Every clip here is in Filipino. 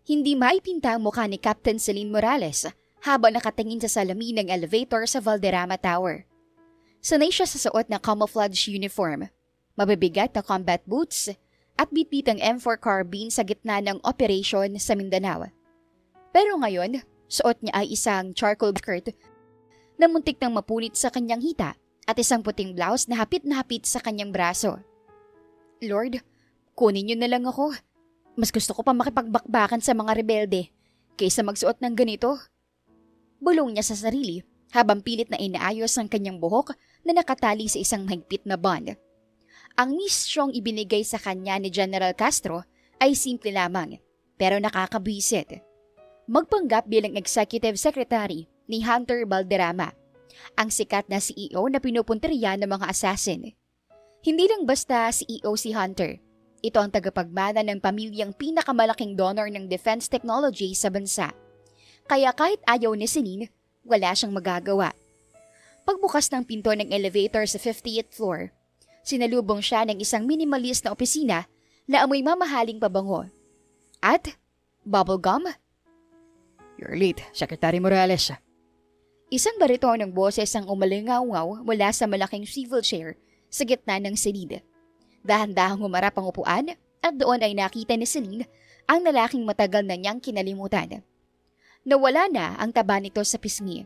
Hindi maipinta ang mukha ni Captain Celine Morales habang nakatingin sa salamin ng elevator sa Valderrama Tower. Sanay siya sa suot na camouflage uniform, mabibigat na combat boots at bitbitang M4 carbine sa gitna ng operasyon sa Mindanao. Pero ngayon, suot niya ay isang charcoal skirt na muntik nang mapunit sa kanyang hita at isang puting blouse na hapit sa kanyang braso. Lord, kunin niyo na lang ako. Mas gusto ko pa makipagbakbakan sa mga rebelde kaysa magsuot ng ganito. Bulong niya sa sarili habang pilit na inaayos ang kanyang buhok na nakatali sa isang mahigpit na band. Ang misyong ibinigay sa kanya ni General Castro ay simple lamang pero nakakabwisit. Magpanggap bilang Executive Secretary ni Hunter Valderrama, ang sikat na CEO na pinupunteriya ng mga assassin. Hindi lang basta CEO si Hunter. Ito ang tagapagmana ng pamilyang pinakamalaking donor ng defense technology sa bansa. Kaya kahit ayaw ni Celine, wala siyang magagawa. Pagbukas ng pinto ng elevator sa 50th floor, sinalubong siya ng isang minimalist na opisina na amoy mamahaling pabango. At bubblegum? You're late, Secretary Morales. Isang bariton ng boses ang umalingaw-ngaw mula sa malaking swivel chair sa gitna ng silid. Dahan-dahang humarap ang upuan at doon ay nakita ni Celine ang lalaking matagal na niyang kinalimutan. Nawala na ang taba nito sa pisngi.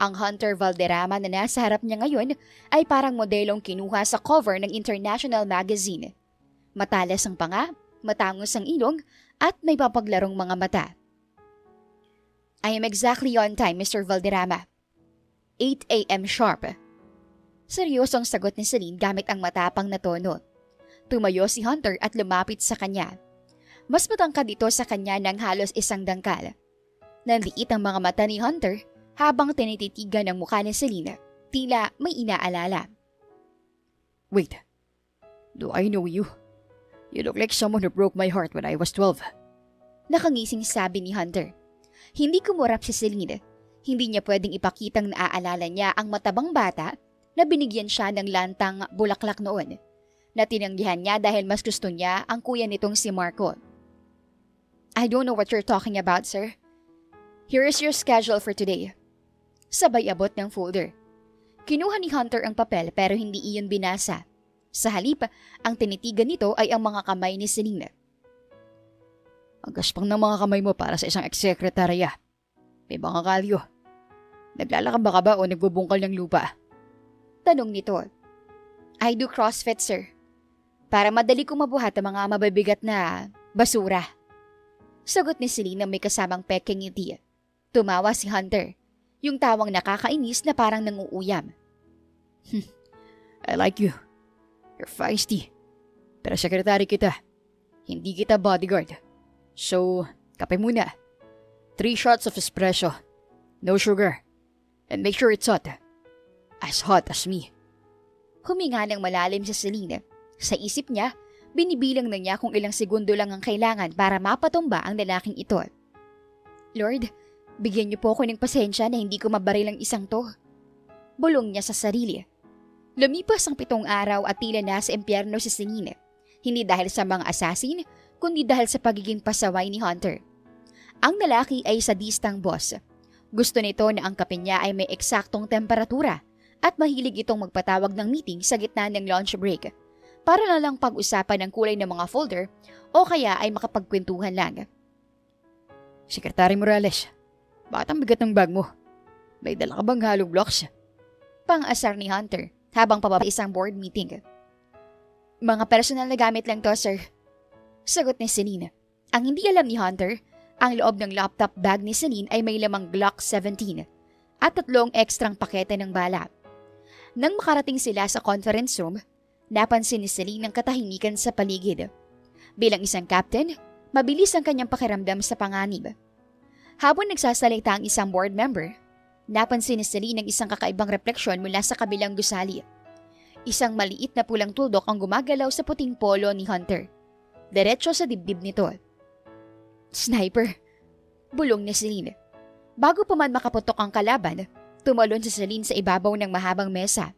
Ang Hunter Valderrama na nasa harap niya ngayon ay parang modelong kinuha sa cover ng international magazine. Matalas ang panga, matangos ang ilong at may papaglarong mga mata. I am exactly on time, Mr. Valderrama. 8 a.m. sharp. Seryosong sagot ni Celine gamit ang matapang na tono. Tumayo si Hunter at lumapit sa kanya. Mas matangkad ito sa kanya ng halos isang dangkal. Nanliit ang mga mata ni Hunter habang tinititigan ang mukha ni Celine, tila may inaalala. Wait, do I know you? You look like someone who broke my heart when I was 12. Nakangising sabi ni Hunter. Hindi kumurap si Celine. Hindi niya pwedeng ipakitang naaalala niya ang matabang bata na binigyan siya ng lantang bulaklak noon, na tinanggihan niya dahil mas gusto niya ang kuya nitong si Marco. I don't know what you're talking about, sir. Here is your schedule for today. Sabay abot ng folder. Kinuha ni Hunter ang papel pero hindi iyon binasa. Sa halip, ang tinitigan nito ay ang mga kamay ni Celine. Ang gaspang ng mga kamay mo para sa isang ex-sekretarya. May mga kalyo. Naglalakad ba ka ba o nagbubungkal ng lupa? Tanong nito. I do CrossFit, sir. Para madali kong mabuhat ang mga mabibigat na basura. Sagot ni Celine na may kasamang peking ngiti. Tumawa si Hunter, yung tawang nakakainis na parang nanguuyam. I like you. You're feisty. Pero sekretary kita. Hindi kita bodyguard. So, kape muna. 3 shots of espresso. No sugar. And make sure it's hot. As hot as me. Huminga ng malalim si Celine. Sa isip niya, binibilang na niya kung ilang segundo lang ang kailangan para mapatumba ang lalaking ito. Lord, bigyan niyo po ako ng pasensya na hindi ko mabaril ang isang to. Bulong niya sa sarili. Lumipas ang 7 araw at tila nasa impyerno si Celine. Hindi dahil sa mga assassin, kundi dahil sa pagiging pasaway ni Hunter. Ang lalaki ay sadistang boss. Gusto nito na ang kape niya ay may eksaktong temperatura at mahilig itong magpatawag ng meeting sa gitna ng lunch break para na lang pag-usapan ng kulay ng mga folder o kaya ay makapagkwentuhan lang. Sekretary Morales, bakit ang bigat ng bag mo? May dala ka bang hollow blocks? Pang-asar ni Hunter habang pababa isang board meeting. Mga personal na gamit lang to, sir. Sagot ni Celine. Ang hindi alam ni Hunter, ang loob ng laptop bag ni Celine ay may lamang Glock 17 at 3 ekstrang pakete ng bala. Nang makarating sila sa conference room, napansin ni Celine ang katahimikan sa paligid. Bilang isang captain, mabilis ang kanyang pakiramdam sa panganib. Habang nagsasalita ang isang board member, napansin ni Celine ang isang kakaibang refleksyon mula sa kabilang gusali. Isang maliit na pulang tuldok ang gumagalaw sa puting polo ni Hunter. Diretso sa dibdib nito. Sniper! Bulong ni Celine. Bago pa man makaputok ang kalaban, tumalon si Celine sa ibabaw ng mahabang mesa.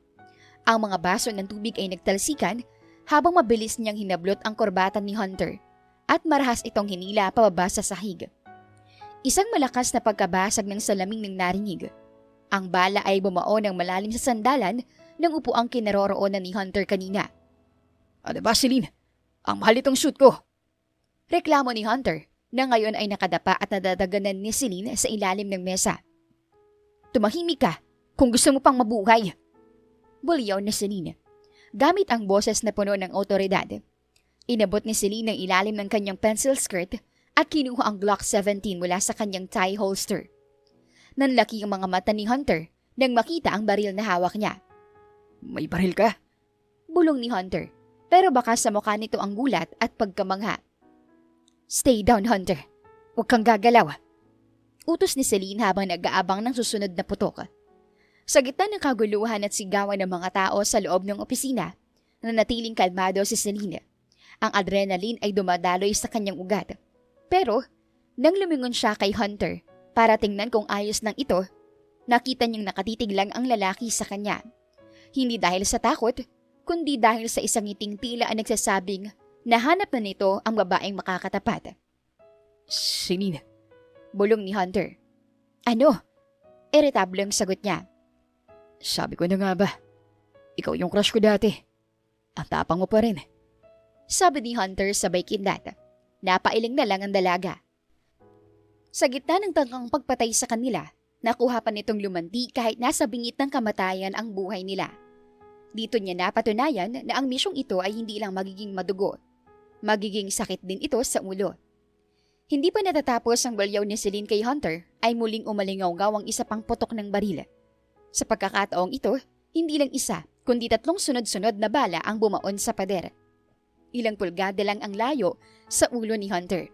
Ang mga baso ng tubig ay nagtalsikan habang mabilis niyang hinablot ang korbata ni Hunter. at marahas itong hinila pababa sa sahig. Isang malakas na pagkabasag ng salamin ng narinig. Ang bala ay bumao ng malalim sa sandalan ng upuang kinaroroonan ni Hunter kanina. Ano ba, Celine? Ang mahal itong suit ko. Reklamo ni Hunter na ngayon ay nakadapa at nadadaganan ni Celine sa ilalim ng mesa. Tumahimik ka kung gusto mo pang mabuhay. Bulyaw ni Celine. Gamit ang boses na puno ng otoridad. Inabot ni Celine ang ilalim ng kanyang pencil skirt at kinuha ang Glock 17 mula sa kanyang tie holster. Nanlaki ang mga mata ni Hunter nang makita ang baril na hawak niya. May baril ka? Bulong ni Hunter, pero baka sa mukha nito ang gulat at pagkamangha. Stay down, Hunter. Huwag kang gagalaw. Utos ni Celine habang nag-aabang ng susunod na putok. Sa gitna ng kaguluhan at sigawan ng mga tao sa loob ng opisina, nanatiling kalmado si Celine. Ang adrenaline ay dumadaloy sa kanyang ugat. Pero, nang lumingon siya kay Hunter para tingnan kung ayos lang ito, nakita niyang nakatitig lang ang lalaki sa kanya. Hindi dahil sa takot, kundi dahil sa isang ngiting tila ang nagsasabing nahanap na nito ang babaeng makakatapat. Celine. Bulong ni Hunter. Ano? Irritable ang sagot niya. Sabi ko na nga ba, ikaw yung crush ko dati. Ang tapang mo pa rin. Sabi ni Hunter sabay kindat. Napailing na lang ang dalaga. Sa gitna ng tangkang pagpatay sa kanila, nakuha pa nitong lumanti kahit nasa bingit ng kamatayan ang buhay nila. Dito niya napatunayan na ang misyong ito ay hindi lang magiging madugo. Magiging sakit din ito sa ulo. Hindi pa natatapos ang balyaw ni Celine kay Hunter ay muling umalingaw-ngaw ang isa pang putok ng baril. Sa pagkakataong ito, hindi lang isa kundi 3 sunod-sunod na bala ang bumaon sa pader. Ilang pulgada lang ang layo sa ulo ni Hunter.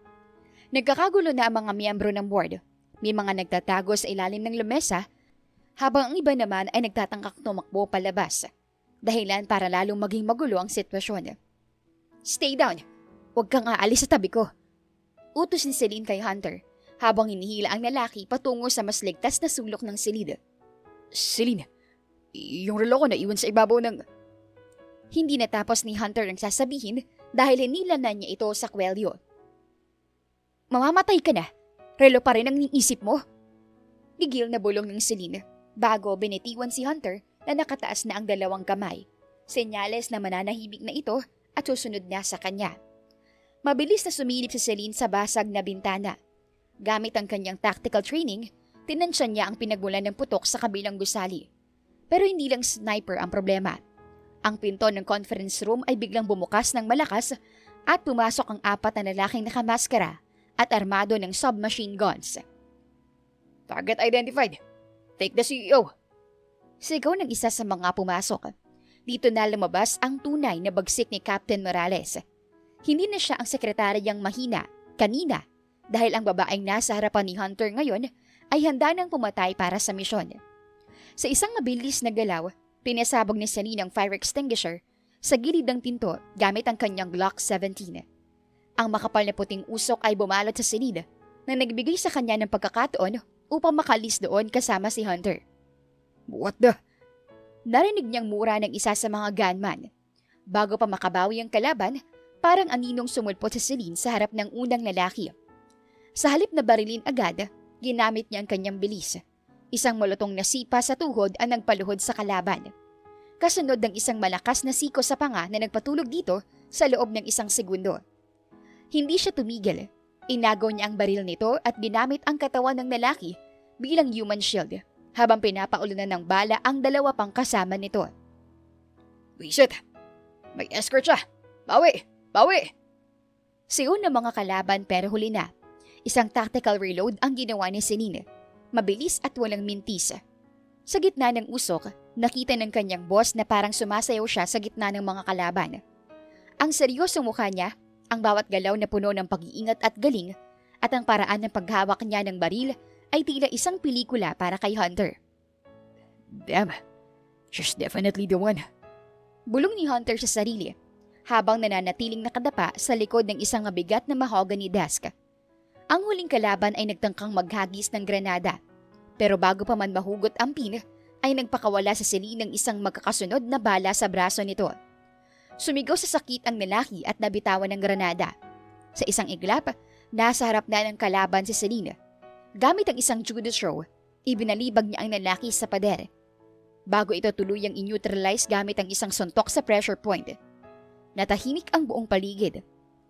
Nagkakagulo na ang mga miyembro ng board. May mga nagtatago sa ilalim ng lamesa, habang ang iba naman ay nagtatangkang tumakbo palabas. Dahilan para lalong maging magulo ang sitwasyon. Stay down! Huwag kang aalis sa tabi ko. Utos ni Celine kay Hunter, habang hinihila ang lalaki patungo sa mas ligtas na sulok ng silid. Celine, yung relo ko na iwan sa ibabaw ng... Hindi natapos ni Hunter ang sasabihin dahil hinila na niya ito sa kwelyo. Mamamatay ka na. Relo pa rin ang niisip mo. Gigil na bulong ng Celine bago binitiwan si Hunter na nakataas na ang 2 kamay. Senyales na mananahimik na ito at susunod na sa kanya. Mabilis na sumilip si Celine sa basag na bintana. Gamit ang kanyang tactical training, tinansya niya ang pinagmulan ng putok sa kabilang gusali. Pero hindi lang sniper ang problema. Ang pinto ng conference room ay biglang bumukas ng malakas at pumasok ang 4 na lalaking nakamaskara at armado ng submachine guns. Target identified. Take the CEO. Sigaw ng isa sa mga pumasok. Dito na lumabas ang tunay na bagsik ni Captain Morales. Hindi na siya ang sekretaryang mahina kanina dahil ang babaeng nasa harapan ni Hunter ngayon ay handa nang pumatay para sa misyon. Sa isang mabilis na galaw, pinasabog ni Celine ang fire extinguisher sa gilid ng pinto gamit ang kanyang Glock 17. Ang makapal na puting usok ay bumalot sa Celine na nagbigay sa kanya ng pagkakataon upang makalis doon kasama si Hunter. What the? Narinig niyang mura ng isa sa mga gunman. Bago pa makabawi ang kalaban, parang aninong sumulpot si Celine sa harap ng unang lalaki. Sa halip na barilin agad, ginamit niya ang kanyang bilis. Isang molotong na sipa sa tuhod ang nagpaluhod sa kalaban. Kasunod ng isang malakas na siko sa panga na nagpatulog dito sa loob ng 1 segundo. Hindi siya tumigil. Inagaw niya ang baril nito at ginamit ang katawan ng lalaki bilang human shield habang pinapaulunan ng bala ang 2 pang kasama nito. Wisit! May escort siya! Bawi! Bawi! Siyon ng mga kalaban pero huli na. Isang tactical reload ang ginawa ni Celine. Mabilis at walang mintis. Sa gitna ng usok, nakita ng kanyang boss na parang sumasayaw siya sa gitna ng mga kalaban. Ang seryosong mukha niya, ang bawat galaw na puno ng pag-iingat at galing, at ang paraan ng paghawak niya ng baril ay tila isang pelikula para kay Hunter. Damn, she's definitely the one. Bulong ni Hunter sa sarili, habang nananatiling nakadapa sa likod ng isang mabigat na mahogany desk. Ang huling kalaban ay nagtangkang maghagis ng granada. Pero bago pa man mahugot ang pin, ay nagpakawala sa Celine ng isang magkakasunod na bala sa braso nito. Sumigaw sa sakit ang lalaki at nabitawan ng granada. Sa isang iglap, nasa harap na ng kalaban si Celine. Gamit ang isang judo throw, ibinalibag niya ang lalaki sa pader. Bago ito tuluyang in-neutralize gamit ang isang suntok sa pressure point. Natahimik ang buong paligid.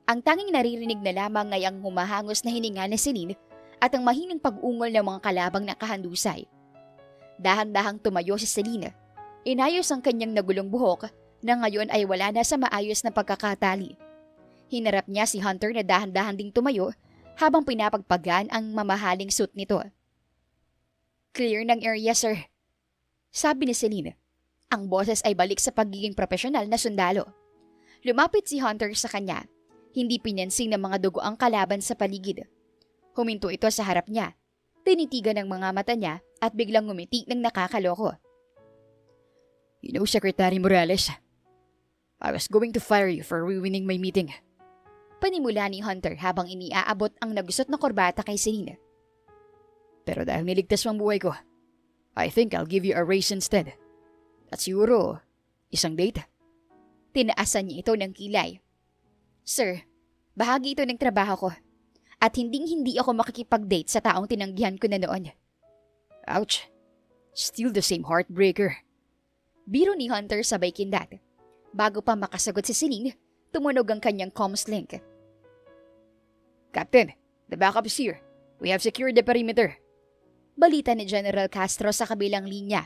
Ang tanging naririnig na lamang ay ang humahangos na hininga ni Celine at ang mahinang pag-ungol ng mga kalabang nakahandusay. Dahan-dahang tumayo si Celine. Inayos ang kanyang nagulong buhok na ngayon ay wala na sa maayos na pagkakatali. Hinarap niya si Hunter na dahan-dahan ding tumayo habang pinapagpagan ang mamahaling suit nito. "Clear ng area, sir," sabi ni Celine. Ang boses ay balik sa pagiging profesional na sundalo. Lumapit si Hunter sa kanya. Hindi pinansin ng mga dugo ang kalaban sa paligid. Huminto ito sa harap niya. Tinitigan ang mga mata niya at biglang ngumiti ng nakakaloko. You know, Secretary Morales, I was going to fire you for ruining my meeting. Panimula ni Hunter habang iniaabot ang nagusot na korbata kay Celine. Pero dahil niligtas mo ang buhay ko, I think I'll give you a raise instead. At siguro, isang date. Tinaasan niya ito ng kilay. "Sir, bahagi ito ng trabaho ko. At hindi ako makikipag-date sa taong tinanggihan ko na noon." Ouch. Still the same heartbreaker. Biro ni Hunter sabay kindat. Bago pa makasagot si Celine, tumunog ang kanyang comms link. "Captain, the backup is here. We have secured the perimeter." Balita ni General Castro sa kabilang linya.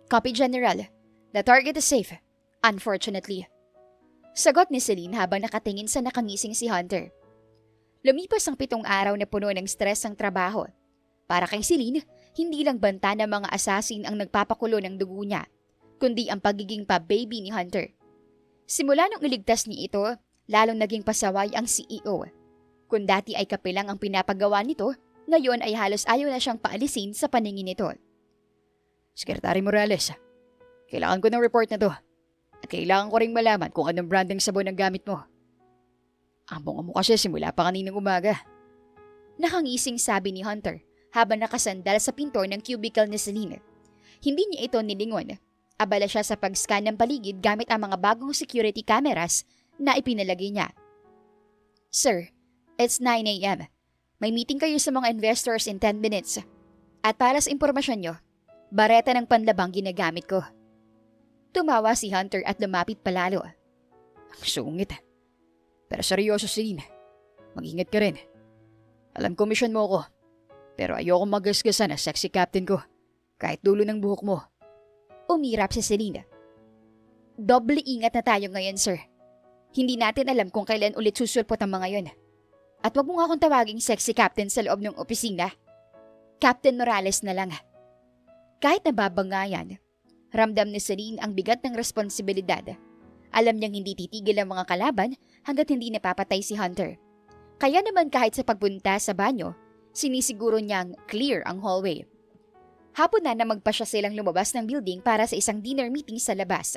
"Copy, General. The target is safe. Unfortunately." Sagot ni Celine habang nakatingin sa nakangising si Hunter. Lumipas ang 7 araw na puno ng stress ang trabaho. Para kay Celine, hindi lang banta ng mga assassin ang nagpapakulo ng dugo niya, kundi ang pagiging pa-baby ni Hunter. Simula nung iligtas niya ito, lalong naging pasaway ang CEO. Kung dati ay kapilang ang pinapagawa nito, ngayon ay halos ayaw na siyang paalisin sa paningin nito. Secretary Morales, kailangan ko ng report na to. At kailangan ko ring malaman kung anong brand ng sabon ang gamit mo. Ang bunga mo kasi simula pa kaninang umaga. Nakangising sabi ni Hunter habang nakasandal sa pinto ng cubicle ni Celine. Hindi niya ito nilingon. Abala siya sa pag-scan ng paligid gamit ang mga bagong security cameras na ipinalagay niya. "Sir, it's 9 a.m. May meeting kayo sa mga investors in 10 minutes. At para sa impormasyon nyo, bareta ng panlabang ginagamit ko." Tumawa si Hunter at lumapit palalo. Ang sungit. Pero seryoso, Celine. Mag-ingat ka rin. Alam ko mission mo ko. Pero ayoko magasgasan na sexy captain ko. Kahit dulo ng buhok mo. Umirap si Celine. "Doble ingat na tayo ngayon, sir. Hindi natin alam kung kailan ulit susulpot ang mga yon. At wag mo nga akong tawaging sexy captain sa loob ng opisina. Captain Morales na lang." Kahit nababangayan, ramdam ni Celine ang bigat ng responsibilidad. Alam niyang hindi titigil ang mga kalaban hanggat hindi napapatay si Hunter. Kaya naman kahit sa pagpunta sa banyo, sinisiguro niyang clear ang hallway. Hapon na magpasya silang lumabas ng building para sa isang dinner meeting sa labas.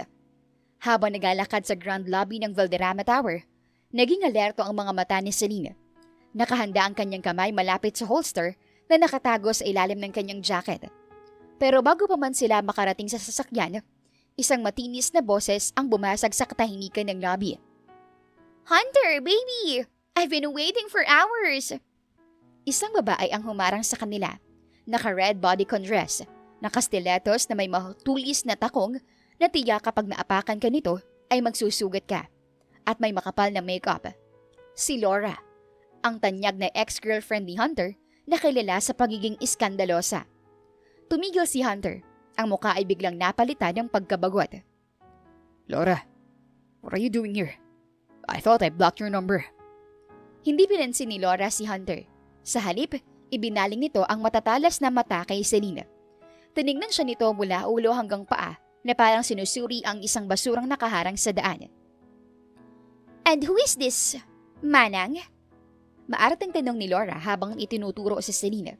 Habang naglalakad sa grand lobby ng Valderrama Tower, naging alerto ang mga mata ni Celine. Nakahanda ang kanyang kamay malapit sa holster na nakatago sa ilalim ng kanyang jacket. Pero bago pa man sila makarating sa sasakyan, isang matinis na boses ang bumasag sa katahimikan ng lobby. "Hunter, baby! I've been waiting for hours!" Isang babae ang humarang sa kanila. Naka-red bodycon dress, naka-stilettos na may matulis na takong na tiyak kapag naapakan ka nito ay magsusugat ka. At may makapal na makeup. Si Laura, ang tanyag na ex-girlfriend ni Hunter na kilala sa pagiging iskandalosa. Tumigil si Hunter. Ang muka ay biglang napalitan ng pagkabagot. "Laura, what are you doing here? I thought I blocked your number." Hindi pinansin ni Laura si Hunter. Sa halip, ibinaling nito ang matatalas na mata kay Celine. Tinignan siya nito mula ulo hanggang paa na parang sinusuri ang isang basurang nakaharang sa daan. "And who is this, Manang?" Maartang tanong ni Laura habang itinuturo si Celine.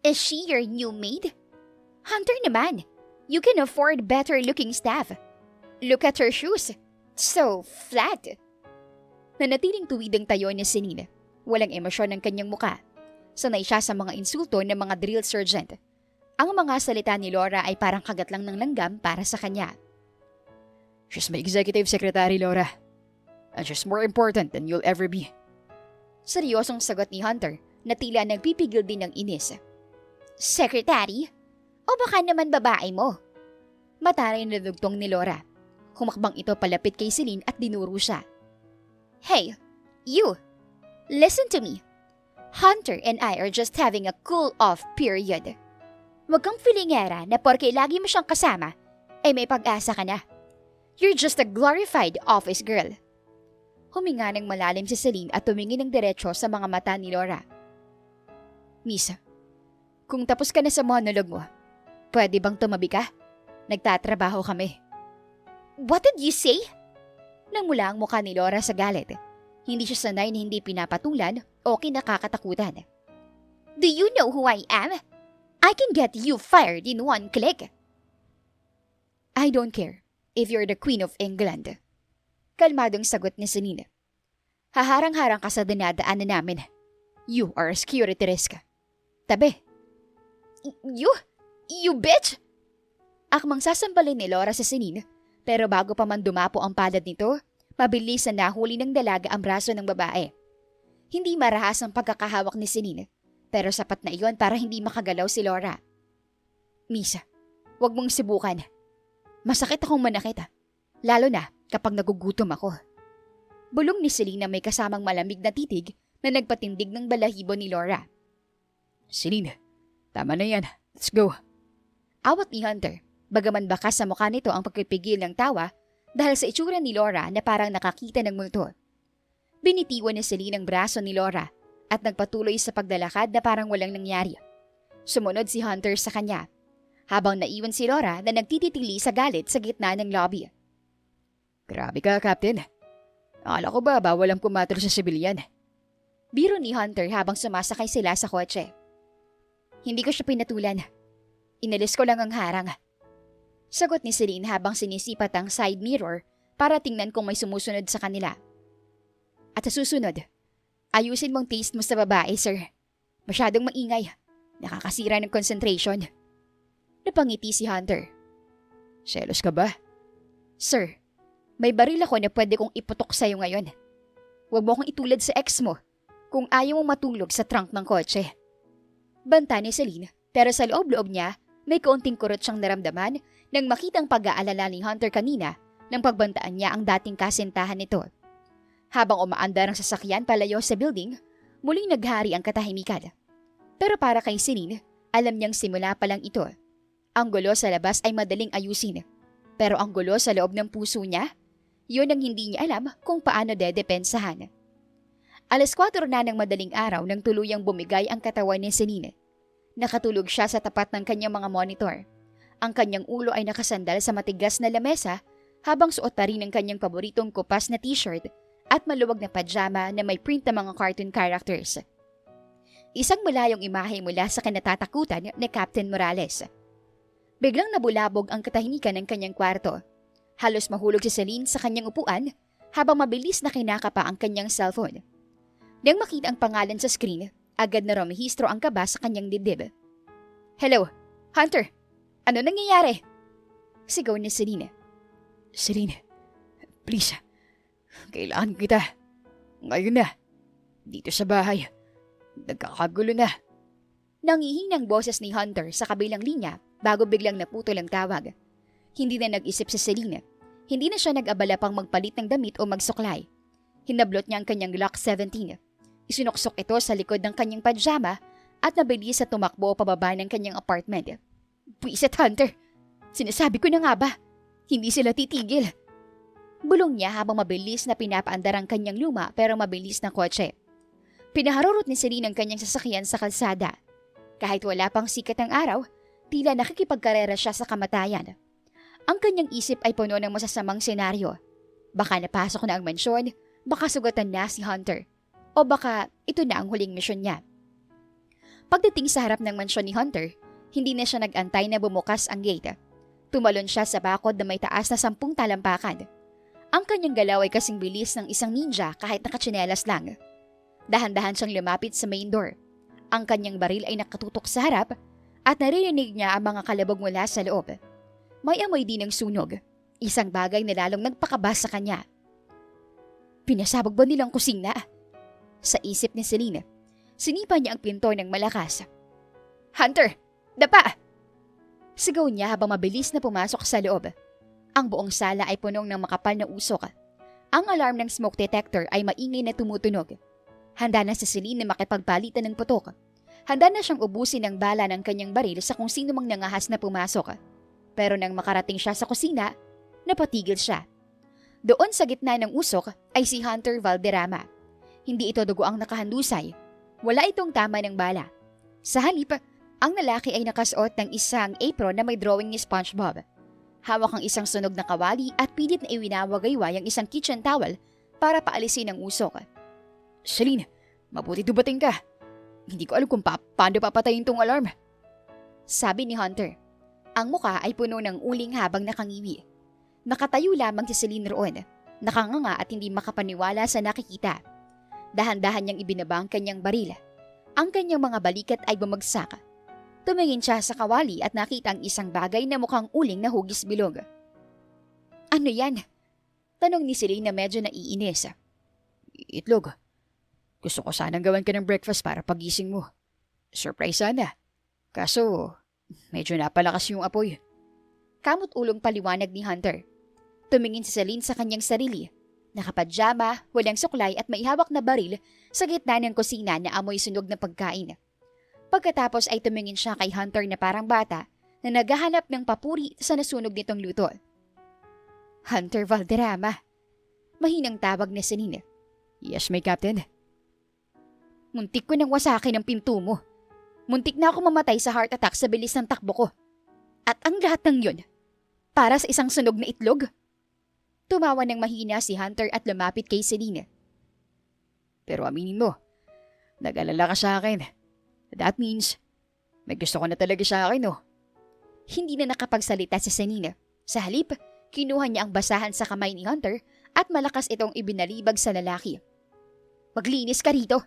"Is she your new maid?" "Hunter naman. You can afford better looking staff. Look at her shoes. So flat." Nanatiling tuwidang tayo ni Celine. Walang emosyon ng kanyang muka. Sanay siya sa mga insulto ng mga drill sergeant. Ang mga salita ni Laura ay parang kagat lang ng langgam para sa kanya. "She's my executive secretary, Laura. And she's more important than you'll ever be. Seryosong sagot ni Hunter na tila nagpipigil din ng inis. Secretary? O baka naman babae mo? Mataray na dugtong ni Laura. Humakbang ito palapit kay Celine at dinuro siya. Hey, you! Listen to me. Hunter and I are just having a cool-off period. Huwag kang filingera na porke lagi mo siyang kasama, ay may pag-asa ka na. You're just a glorified office girl. Huminga ng malalim si Celine at tumingin ng diretso sa mga mata ni Laura. Miss, kung tapos ka na sa monologue mo, pwede bang tumabi ka? Nagtatrabaho kami. What did you say? Namula ang mukha ni Laura sa galit. Hindi siya sanay na hindi pinapatulan o kinakakatakutan. Do you know who I am? I can get you fired in one click. I don't care if you're the Queen of England. Kalmadong sagot ni Celine. Haharang-harang ka sa dinadaanan namin. You are a security risk. Tabi. You bitch! Akmang sasampalin ni Laura sa Celine, pero bago pa man dumapo ang palad nito, mabilis na nahuli ng dalaga ang braso ng babae. Hindi marahas ang pagkakahawak ni Celine, pero sapat na iyon para hindi makagalaw si Laura. Misa, wag mong subukan. Masakit akong manakit, lalo na kapag nagugutom ako. Bulong ni Celine na may kasamang malamig na titig na nagpatindig ng balahibo ni Laura. Celine, tama na yan. Let's go. Awat ni Hunter, bagaman bakas sa mukha nito ang pagpipigil ng tawa dahil sa itsura ni Laura na parang nakakita ng multo. Binitiwan ni Celine ang braso ni Laura at nagpatuloy sa paglalakad na parang walang nangyari. Sumunod si Hunter sa kanya, habang naiwan si Laura na nagtititili sa galit sa gitna ng lobby. Grabe ka, Captain. Akala ko ba bawal ang kumatol sa sibilyan? Biro ni Hunter habang sumasakay sila sa kotse. Hindi ko siya pinatulan. Inalis ko lang ang harang. Sagot ni Celine habang sinisipat ang side mirror para tingnan kung may sumusunod sa kanila. At sa susunod, ayusin mong taste mo sa babae, sir. Masyadong maingay. Nakakasira ng concentration. Napangiti si Hunter. Selos ka ba? Sir, may baril ako na pwede kong iputok sa'yo ngayon. Huwag mo akong itulad sa ex mo kung ayaw mong matulog sa trunk ng kotse. Banta ni Celine, pero sa loob-loob niya, may kaunting kurot siyang naramdaman nang makitang pag-aalala ni Hunter kanina nang pagbantaan niya ang dating kasintahan nito. Habang umaandar ang sasakyan palayo sa building, muling naghari ang katahimikan. Pero para kay Celine, alam niyang simula pa lang ito. Ang gulo sa labas ay madaling ayusin. Pero ang gulo sa loob ng puso niya, yun ang hindi niya alam kung paano dedepensahan. 4:00 na ng madaling araw nang tuluyang bumigay ang katawan ni Celine. Nakatulog siya sa tapat ng kanyang mga monitor. Ang kanyang ulo ay nakasandal sa matigas na lamesa habang suot pa rin ang kanyang paboritong kupas na t-shirt at maluwag na pajama na may print ng mga cartoon characters. Isang malayong imahe mula sa kinatatakutan ni Captain Morales. Biglang nabulabog ang katahimikan ng kanyang kwarto. Halos mahulog si Celine sa kanyang upuan habang mabilis na kinakapa ang kanyang cellphone. Nang makita ang pangalan sa screen, agad na rumehistro ang kaba sa kanyang dibdib. Hello, Hunter! Ano nangyayari? Sigaw ni Celine. Celine, please. Kailangan kita. Ngayon na. Dito sa bahay. Nagkakagulo na. Nangihinang boses ni Hunter sa kabilang linya bago biglang naputol ang tawag. Hindi na nag-isip si Celine. Hindi na siya nag-abala pang magpalit ng damit o magsuklay. Hinablot niya ang kanyang Glock 17. Isinuksok ito sa likod ng kanyang pajama at nabilis sa tumakbo pababa ng kanyang apartment. Buisit, Hunter! Sinasabi ko na nga ba? Hindi sila titigil. Bulong niya habang mabilis na pinapaandar ang kanyang luma pero mabilis na kotse. Pinaharurot ni Celine ang kanyang sasakyan sa kalsada. Kahit wala pang sikat ng araw, tila nakikipagkarera siya sa kamatayan. Ang kanyang isip ay puno ng masasamang senaryo. Baka napasok na ang mansyon, baka sugatan na si Hunter. O baka ito na ang huling misyon niya. Pagdating sa harap ng mansyon ni Hunter, hindi na siya nag-antay na bumukas ang gate. Tumalon siya sa bakod na may taas na 10 talampakan. Ang kanyang galaw ay kasing bilis ng isang ninja kahit nakatsinelas lang. Dahan-dahan siyang lumapit sa main door. Ang kanyang baril ay nakatutok sa harap at naririnig niya ang mga kalabog mula sa loob. May amoy din ng sunog, isang bagay na lalong nagpakaba sa kanya. Pinasabog ba nilang kusina? Sa isip ni Celine, sinipa niya ang pinto ng malakas. "Hunter! Dapa!" Sigaw niya habang mabilis na pumasok sa loob. Ang buong sala ay punong ng makapal na usok. Ang alarm ng smoke detector ay maingay na tumutunog. Handa na si Celine na makipagpalitan ng putok. Handa na siyang ubusin ang bala ng kanyang baril sa kung sino mang nangahas na pumasok. Pero nang makarating siya sa kusina, napatigil siya. Doon sa gitna ng usok ay si Hunter Valderrama. Hindi ito dugo ang nakahandusay. Wala itong tama ng bala. Sa halip, ang lalaki ay nakasuot ng isang apron na may drawing ni SpongeBob. Hawak ang isang sunog na kawali at pilit na iwinawagayway ang isang kitchen towel para paalisin ang usok. Celine, mabuti dumating ka. Hindi ko alam kung paano papatayin tong alarm. Sabi ni Hunter. Ang muka ay puno ng uling habang nakangiwi. Nakatayo lamang si Celine roon, nakanganga at hindi makapaniwala sa nakikita. Dahan-dahan niyang ibinaba ang kanyang baril. Ang kanyang mga balikat ay bumagsak. Tumingin siya sa kawali at nakita ang isang bagay na mukhang uling na hugis bilog. "Ano yan?" Tanong ni Celine na medyo naiinis. Itlog. Gusto ko sanang gawan ka ng breakfast para pagising mo. Surprise sana. Kaso, medyo napalakas yung apoy. Kamot ulong paliwanag ni Hunter. Tumingin si Celine sa kanyang sarili. Nakapadyama, walang suklay at may hawak na baril sa gitna ng kusina na amoy sunog na pagkain. Pagkatapos ay tumingin siya kay Hunter na parang bata na naghahanap ng papuri sa nasunog nitong luto. "Hunter Valderrama." Mahinang tawag ni Celine. Yes, my captain. "Muntik ko nang wasakin ang pinto mo. Muntik na ako mamatay sa heart attack sa bilis ng takbo ko. At ang lahat ng yun, para sa isang sunog na itlog?" Tumawa ng mahina si Hunter at lumapit kay Celine. Pero aminin mo, nag-alala ka sa akin. That means, may gusto ko na talaga sa akin, no? Hindi na nakapagsalita si Celine. Sa halip, kinuha niya ang basahan sa kamay ni Hunter at malakas itong ibinalibag sa lalaki. "Maglinis ka rito.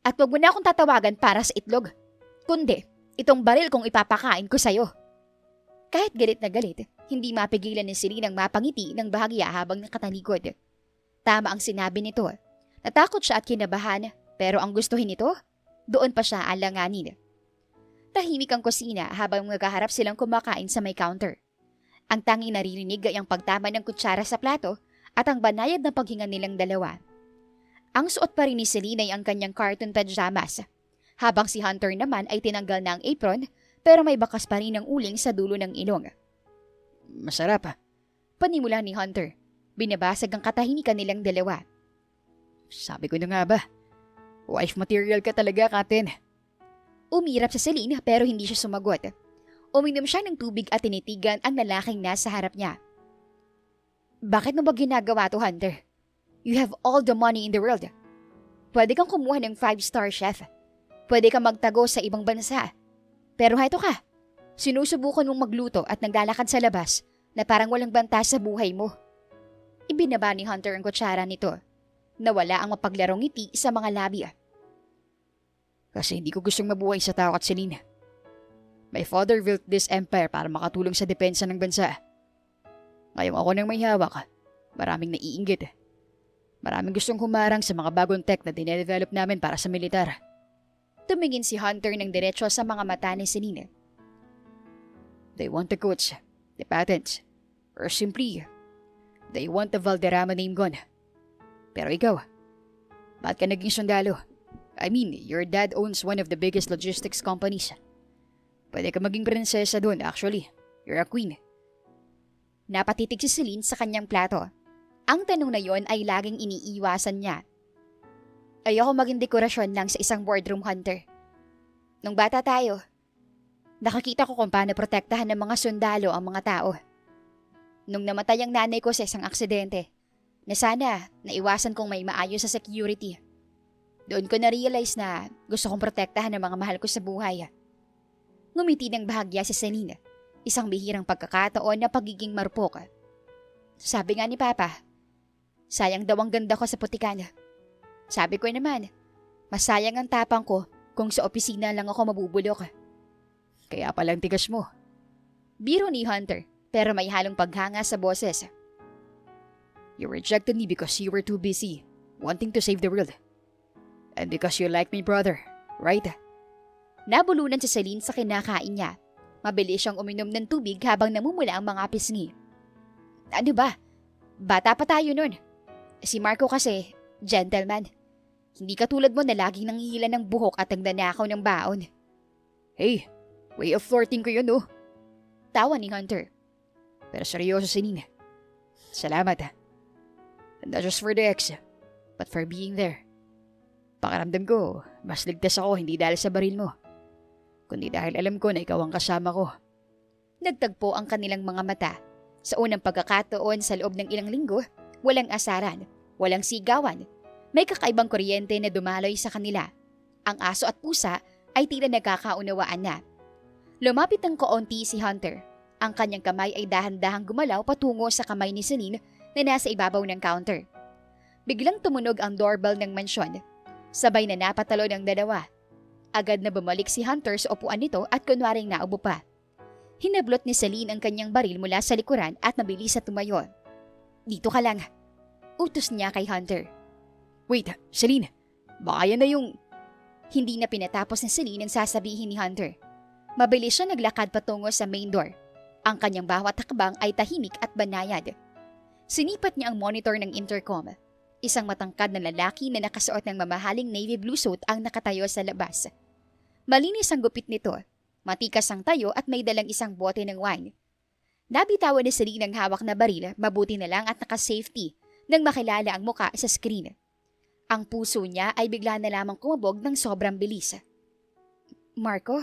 At wag mo na akong tatawagan para sa itlog. Kundi, itong baril kong ipapakain ko sa'yo." Kahit galit na galit, hindi mapigilan ni Celine ang mapangiti ng bahagya habang nakatalikod. Tama ang sinabi nito. Natakot siya at kinabahan, pero ang gustuhin nito, doon pa siya alanganin. Tahimik ang kusina habang naghaharap silang kumakain sa may counter. Ang tanging naririnig ay ang pagtama ng kutsara sa plato at ang banayad na paghinga nilang dalawa. Ang suot pa rin ni Celine ay ang kanyang cartoon pajamas, habang si Hunter naman ay tinanggal na ang apron pero may bakas pa rin ng uling sa dulo ng ilong. Masarap. Panimula ni Hunter. Binabasag ang katahimikan nilang dalawa. Sabi ko na nga ba, wife material ka talaga, Captain. Umirap si Celine pero hindi siya sumagot. Uminom siya ng tubig at tinitigan ang lalaking nasa harap niya. "Bakit mo ba ginagawa to, Hunter? You have all the money in the world. Pwede kang kumuha ng 5-star chef. Pwede kang magtago sa ibang bansa. Pero heto ka, sinusubukan mong magluto at naglalakad sa labas na parang walang banta sa buhay mo." Ibinaba ni Hunter ang kutsara nito. Nawala ang mapaglarong ngiti sa mga labi. Kasi hindi ko gustong mabuhay sa tao at Celine. My father built this empire para makatulong sa depensa ng bansa. Ngayon ako nang may hawak. Maraming naiinggit. Maraming gustong humarang sa mga bagong tech na dinedevelop namin para sa militar. Tumingin si Hunter ng diretso sa mga mata ni Celine. They want the codes, the patents, or simply, they want the Valderrama name gone. Pero ikaw, ba't ka naging sundalo? I mean, your dad owns one of the biggest logistics companies. Pwede ka maging prinsesa doon, actually. You're a queen. Napatitig si Celine sa kanyang plato. Ang tanong na yon ay laging iniiwasan niya. "Ayoko maging dekorasyon lang sa isang boardroom, Hunter. Nung bata tayo, nakakita ko kung paano protektahan ng mga sundalo ang mga tao. Nung namatay ang nanay ko sa isang aksidente, na sana naiwasan kong may maayos sa security. Doon ko na-realize na gusto kong protektahan ng mga mahal ko sa buhay." Ngumiti ng bahagya si Celine, isang bihirang pagkakataon na pagiging marupok. Sabi nga ni Papa, sayang daw ang ganda ko sa putikan. Sabi ko naman, masayang ang tapang ko kung sa opisina lang ako mabubulok. Kaya palang tigas mo. Biro ni Hunter, pero may halong paghanga sa boses. You rejected me because you were too busy wanting to save the world. And because you like me, brother, right? Nabulunan si Celine sa kinakain niya. Mabilis siyang uminom ng tubig habang namumula ang mga pisngi. Ano ba? Bata pa tayo nun. Si Marco kasi, gentleman. Hindi katulad mo na laging nangihila ng buhok at nagnanakaw ng baon. Hey, way of flirting ko yun, oh. Tawa ni Hunter. Pero seryoso, Celine. Salamat. Not just for the ex, but for being there. Pakiramdam ko, mas ligtas ako hindi dahil sa baril mo, kundi dahil alam ko na ikaw ang kasama ko. Nagtagpo ang kanilang mga mata. Sa unang pagkakataon sa loob ng ilang linggo, walang asaran, walang sigawan. May kakaibang kuryente na dumaloy sa kanila. Ang aso at pusa ay tila nagkakaunawaan na. Lumapit ng kaunti si Hunter. Ang kanyang kamay ay dahan-dahang gumalaw patungo sa kamay ni Celine na nasa ibabaw ng counter. Biglang tumunog ang doorbell ng mansyon. Sabay na napatalo ng dalawa. Agad na bumalik si Hunter sa upuan nito at kunwaring naubo pa. Hinablot ni Celine ang kanyang baril mula sa likuran at mabilis na tumayo. Dito ka lang. Utos niya kay Hunter. Wait, Celine, baka yan na yung... Hindi na pinatapos ni Celine ang sasabihin ni Hunter. Mabilis siya naglakad patungo sa main door. Ang kanyang bawat hakbang ay tahimik at banayad. Sinipat niya ang monitor ng intercom. Isang matangkad na lalaki na nakasuot ng mamahaling navy blue suit ang nakatayo sa labas. Malinis ang gupit nito, matikas ang tayo at may dalang isang bote ng wine. Nabitawan ni Celine ang hawak na baril, mabuti na lang at naka-safety nang makilala ang muka sa screen. Ang puso niya ay bigla na lamang kumabog ng sobrang bilis. Marco?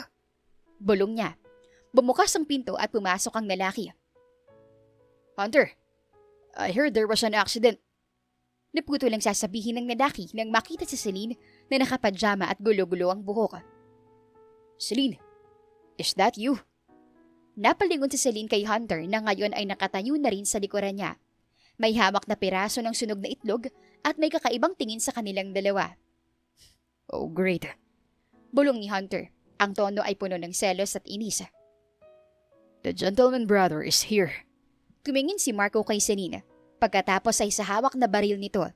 Bulong niya. Bumukas ang pinto at pumasok ang lalaki. Hunter, I heard there was an accident. Naputo lang sasabihin ng lalaki nang makita si Celine na nakapajama at gulo-gulo ang buhok. Celine, is that you? Napalingon si Celine kay Hunter na ngayon ay nakatayo na rin sa likuran niya. May hawak na piraso ng sunog na itlog at may kakaibang tingin sa kanilang dalawa. Oh, great. Bulong ni Hunter. Ang tono ay puno ng selos at inis. The gentleman brother is here. Tumingin si Marco kay Celine. Pagkatapos ay sa hawak na baril nito.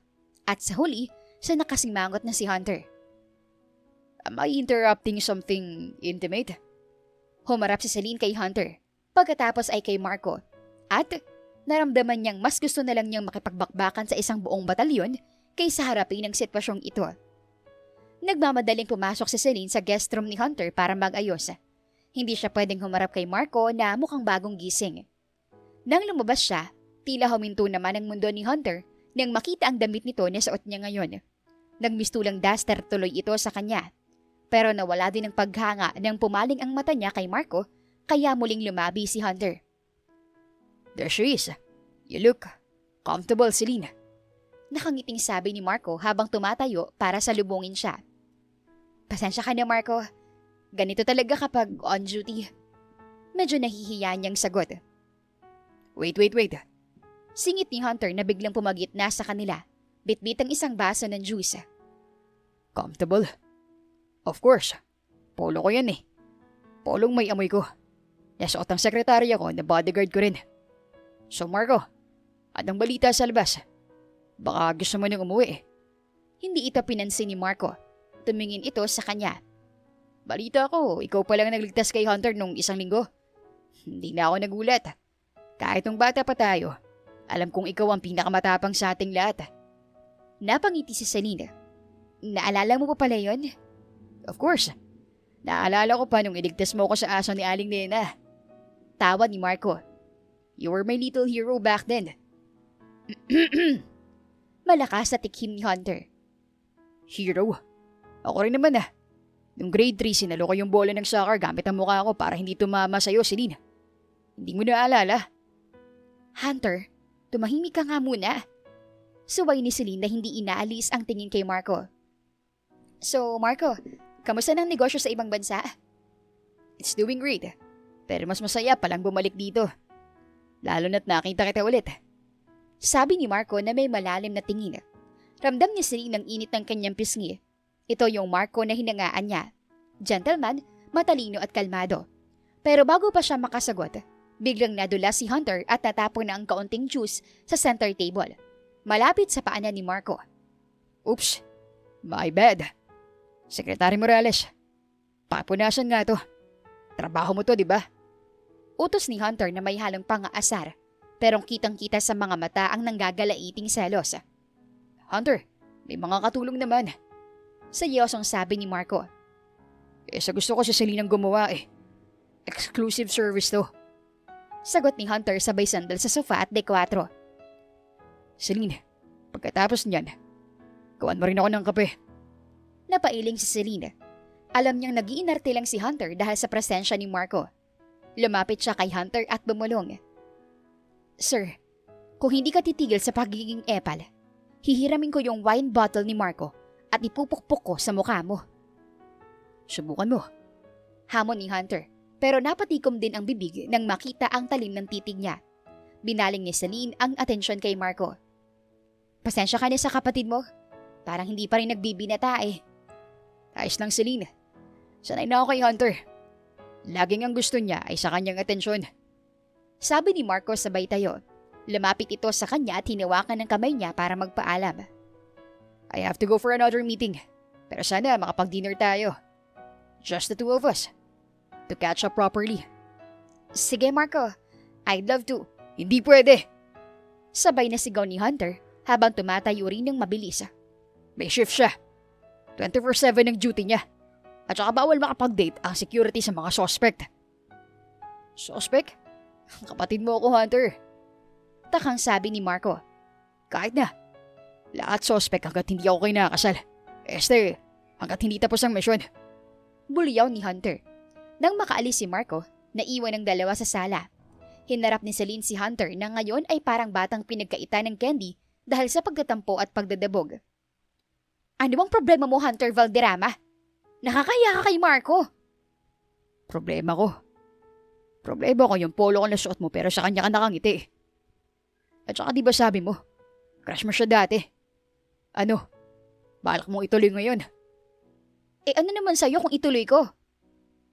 At sa huli, sa nakasimangot na si Hunter. Am I interrupting something intimate? Humarap si Celine kay Hunter. Pagkatapos ay kay Marco. At naramdaman niyang mas gusto na lang niyang makipagbakbakan sa isang buong batalyon kaysa harapin ang sitwasyong ito. Nagmamadaling pumasok si Celine sa guest room ni Hunter para mag-ayos. Hindi siya pwedeng humarap kay Marco na mukhang bagong gising. Nang lumabas siya, tila huminto naman ang mundo ni Hunter nang makita ang damit nito na suot niya ngayon. Nagmistulang duster tuloy ito sa kanya. Pero nawala din ang paghanga nang pumaling ang mata niya kay Marco kaya muling lumabi si Hunter. There she is. You look comfortable, Celine. Nakangiting sabi ni Marco habang tumatayo para salubungin siya. Pasensya ka na, Marco. Ganito talaga kapag on duty. Medyo nahihiya niyang sagot. Wait. Singit ni Hunter na biglang pumagitna sa kanila. Bitbit ang isang baso ng juice. Comfortable? Of course. Polo ko yan eh. Polong may amoy ko. Nasuot ang sekretarya ko na bodyguard ko rin. So Marco, anong balita sa labas? Baka gusto mo nang umuwi eh. Hindi ito pinansin ni Marco. Tumingin ito sa kanya. Balita ko, ikaw palang nagligtas kay Hunter nung isang linggo. Hindi na ako nagulat. Kahit nung bata pa tayo, alam kong ikaw ang pinakamatapang sa ating lahat. Napangiti si Celine. Naalala mo pa pala yun? Of course. Naalala ko pa nung iligtas mo ko sa aso ni Aling Nena. Tawa ni Marco. You were my little hero back then. Malakas na tikhim ni Hunter. Hero? Ako rin naman ah. Nung grade 3, sinalo ko yung bola ng soccer gamit ang mukha ko para hindi tumama sa'yo, Celine. Hindi mo naalala? Hunter, tumahimik ka nga muna. Suway ni Celine na hindi inaalis ang tingin kay Marco. So, Marco, kamusta ng negosyo sa ibang bansa? It's doing great. Pero mas masaya palang bumalik dito. Lalo na't nakita kita ulit. Sabi ni Marco na may malalim na tingin. Ramdam ni Celine ang init ng kanyang pisngi. Ito yung Marco na hinangaan niya. Gentleman, matalino at kalmado. Pero bago pa siya makasagot, biglang nadula si Hunter at natapon na ang kaunting juice sa center table. Malapit sa paanan ni Marco. Oops, my bad. Secretary Morales, papunasan nga to. Trabaho mo to, di ba? Utos ni Hunter na may halong pang-aasar, pero kitang-kita sa mga mata ang nanggagalaiting selos. Hunter, may mga katulong naman. Sayosong sabi ni Marco. Sa gusto ko si Celine ang gumawa eh. Exclusive service to. Sagot ni Hunter sabay sandal sa sofa at D4. Celine, pagkatapos niyan, gawan mo rin ako ng kape. Napailing si Celine. Alam niyang nag-iinarte lang si Hunter dahil sa presensya ni Marco. Lumapit siya kay Hunter at bumulong. Sir, kung hindi ka titigil sa pagiging epal, hihiramin ko yung wine bottle ni Marco at ipupukpok ko sa mukha mo. Subukan mo. Hamon ni Hunter, pero napatikom din ang bibig nang makita ang talim ng titig niya. Binaling ni Celine ang atensyon kay Marco. Pasensya ka na sa kapatid mo. Parang hindi pa rin nagbibinata eh. Ayos lang, Celine. Sanay na ako kay Hunter. Laging ang gusto niya ay sa kanyang atensyon. Sabi ni Marco sabay tayo. Lumapit ito sa kanya at hinawakan ng kamay niya para magpaalam. I have to go for another meeting. Pero sana makapag-dinner tayo. Just the two of us. To catch up properly. Sige Marco, I'd love to. Hindi pwede. Sabay na sigaw ni Hunter habang tumatayo rin ng mabilis. May shift siya. 24/7 ang duty niya. At saka bawal makapag-date ang security sa mga suspect. Suspect? Kapatid mo ako, Hunter. Takang sabi ni Marco. Kahit na. Lahat suspect hanggat hindi ako kinakasal. Esther, hanggat hindi tapos ang misyon. Bulyaw ni Hunter. Nang makaalis si Marco, naiwan ang dalawa sa sala. Hinarap ni Celine si Hunter na ngayon ay parang batang pinagkaita ng candy dahil sa pagtatampo at pagdadabog. Ano bang problema mo, Hunter Valderrama? Nakakaya ka kay Marco. Problema ko yung polo ko na suot mo pero sa kanya ka nakangiti. At saka di ba sabi mo, crush mo siya dati. Ano? Balak mong ituloy ngayon? Ano naman sa'yo kung ituloy ko?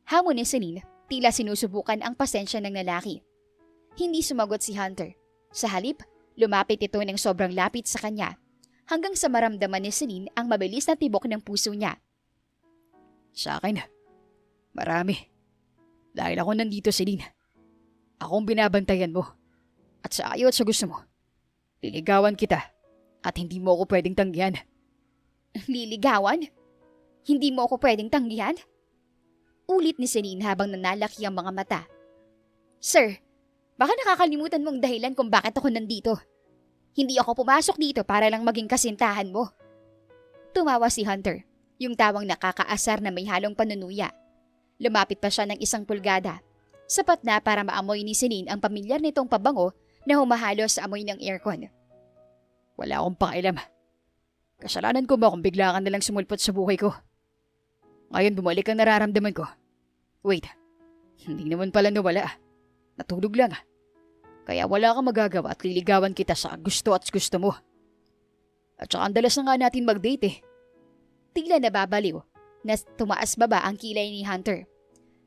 Hamon ni Celine, tila sinusubukan ang pasensya ng lalaki. Hindi sumagot si Hunter. Sa halip, lumapit ito ng sobrang lapit sa kanya, hanggang sa maramdaman ni Celine ang mabilis na tibok ng puso niya. Sa akin, marami. Dahil ako nandito, Celine. Ako ang binabantayan mo. At sa ayaw at sa gusto mo, liligawan kita at hindi mo ako pwedeng tanggihan. Liligawan? Hindi mo ako pwedeng tanggihan? Ulit ni Celine habang nanalaki ang mga mata. Sir, baka nakakalimutan mong dahilan kung bakit ako nandito. Hindi ako pumasok dito para lang maging kasintahan mo. Tumawa si Hunter, yung tawang nakakaasar na may halong panunuya. Lumapit pa siya ng 1 pulgada. Sapat na para maamoy ni Celine ang pamilyar nitong pabango na humahalo sa amoy ng aircon. Wala akong pakialam. Kasalanan ko ba kung bigla ka nalang sumulpot sa buhay ko? Ngayon bumalik ang nararamdaman ko. Wait, hindi naman pala nawala. Natulog lang. Kaya wala kang magagawa at liligawan kita sa gusto at gusto mo. At saka ang dalas na nga natin mag-date eh. Tila nababaliw na tumaas baba ang kilay ni Hunter.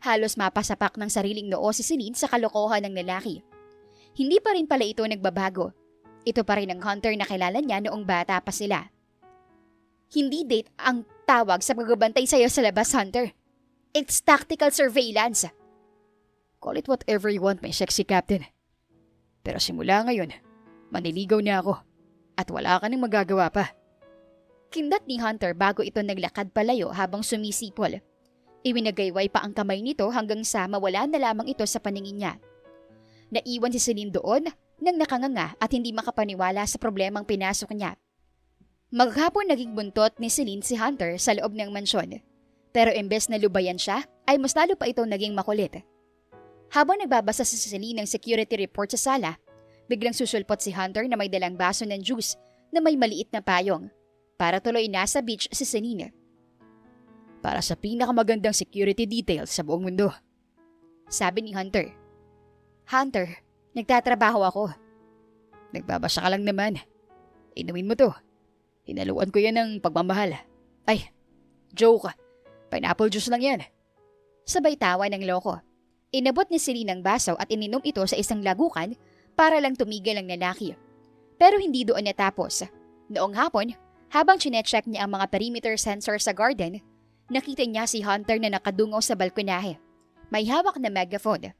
Halos mapasapak ng sariling noo si Celine sa kalokohan ng lalaki. Hindi pa rin pala ito nagbabago. Ito pa rin ang Hunter na kilala niya noong bata pa sila. Hindi date ang tawag sa pagbabantay sa'yo sa labas, Hunter. It's tactical surveillance. Call it whatever you want, my sexy captain. Pero simula ngayon, maniligaw na ako at wala ka nang magagawa pa. Kindat ni Hunter bago ito naglakad palayo habang sumisipol. Iwinagayway pa ang kamay nito hanggang sa mawala na lamang ito sa paningin niya. Naiwan si Celine doon nang nakanganga at hindi makapaniwala sa problemang pinasok niya. Maghapon naging buntot ni Celine si Hunter sa loob ng mansyon. Pero imbes na lubayan siya, ay mas lalo pa ito naging makulit. Habang nagbabasa si Celine ng security report sa sala, biglang susulpot si Hunter na may dalang baso ng juice na may maliit na payong. Para tuloy nasa beach si Celine. Para sa pinakamagandang security details sa buong mundo. Sabi ni Hunter. Hunter, nagtatrabaho ako. Nagbabasa ka lang naman. Inumin mo to. Hinaluan ko yan ng pagmamahal. Ay, joke. Pineapple juice lang yan. Sabay tawa ng loko. Inabot ni Celine ang baso at ininom ito sa isang lagukan para lang tumigil ang lalaki. Pero hindi doon natapos. Noong hapon, habang chinecheck niya ang mga perimeter sensor sa garden, nakita niya si Hunter na nakadungaw sa balkonahe. May hawak na megaphone.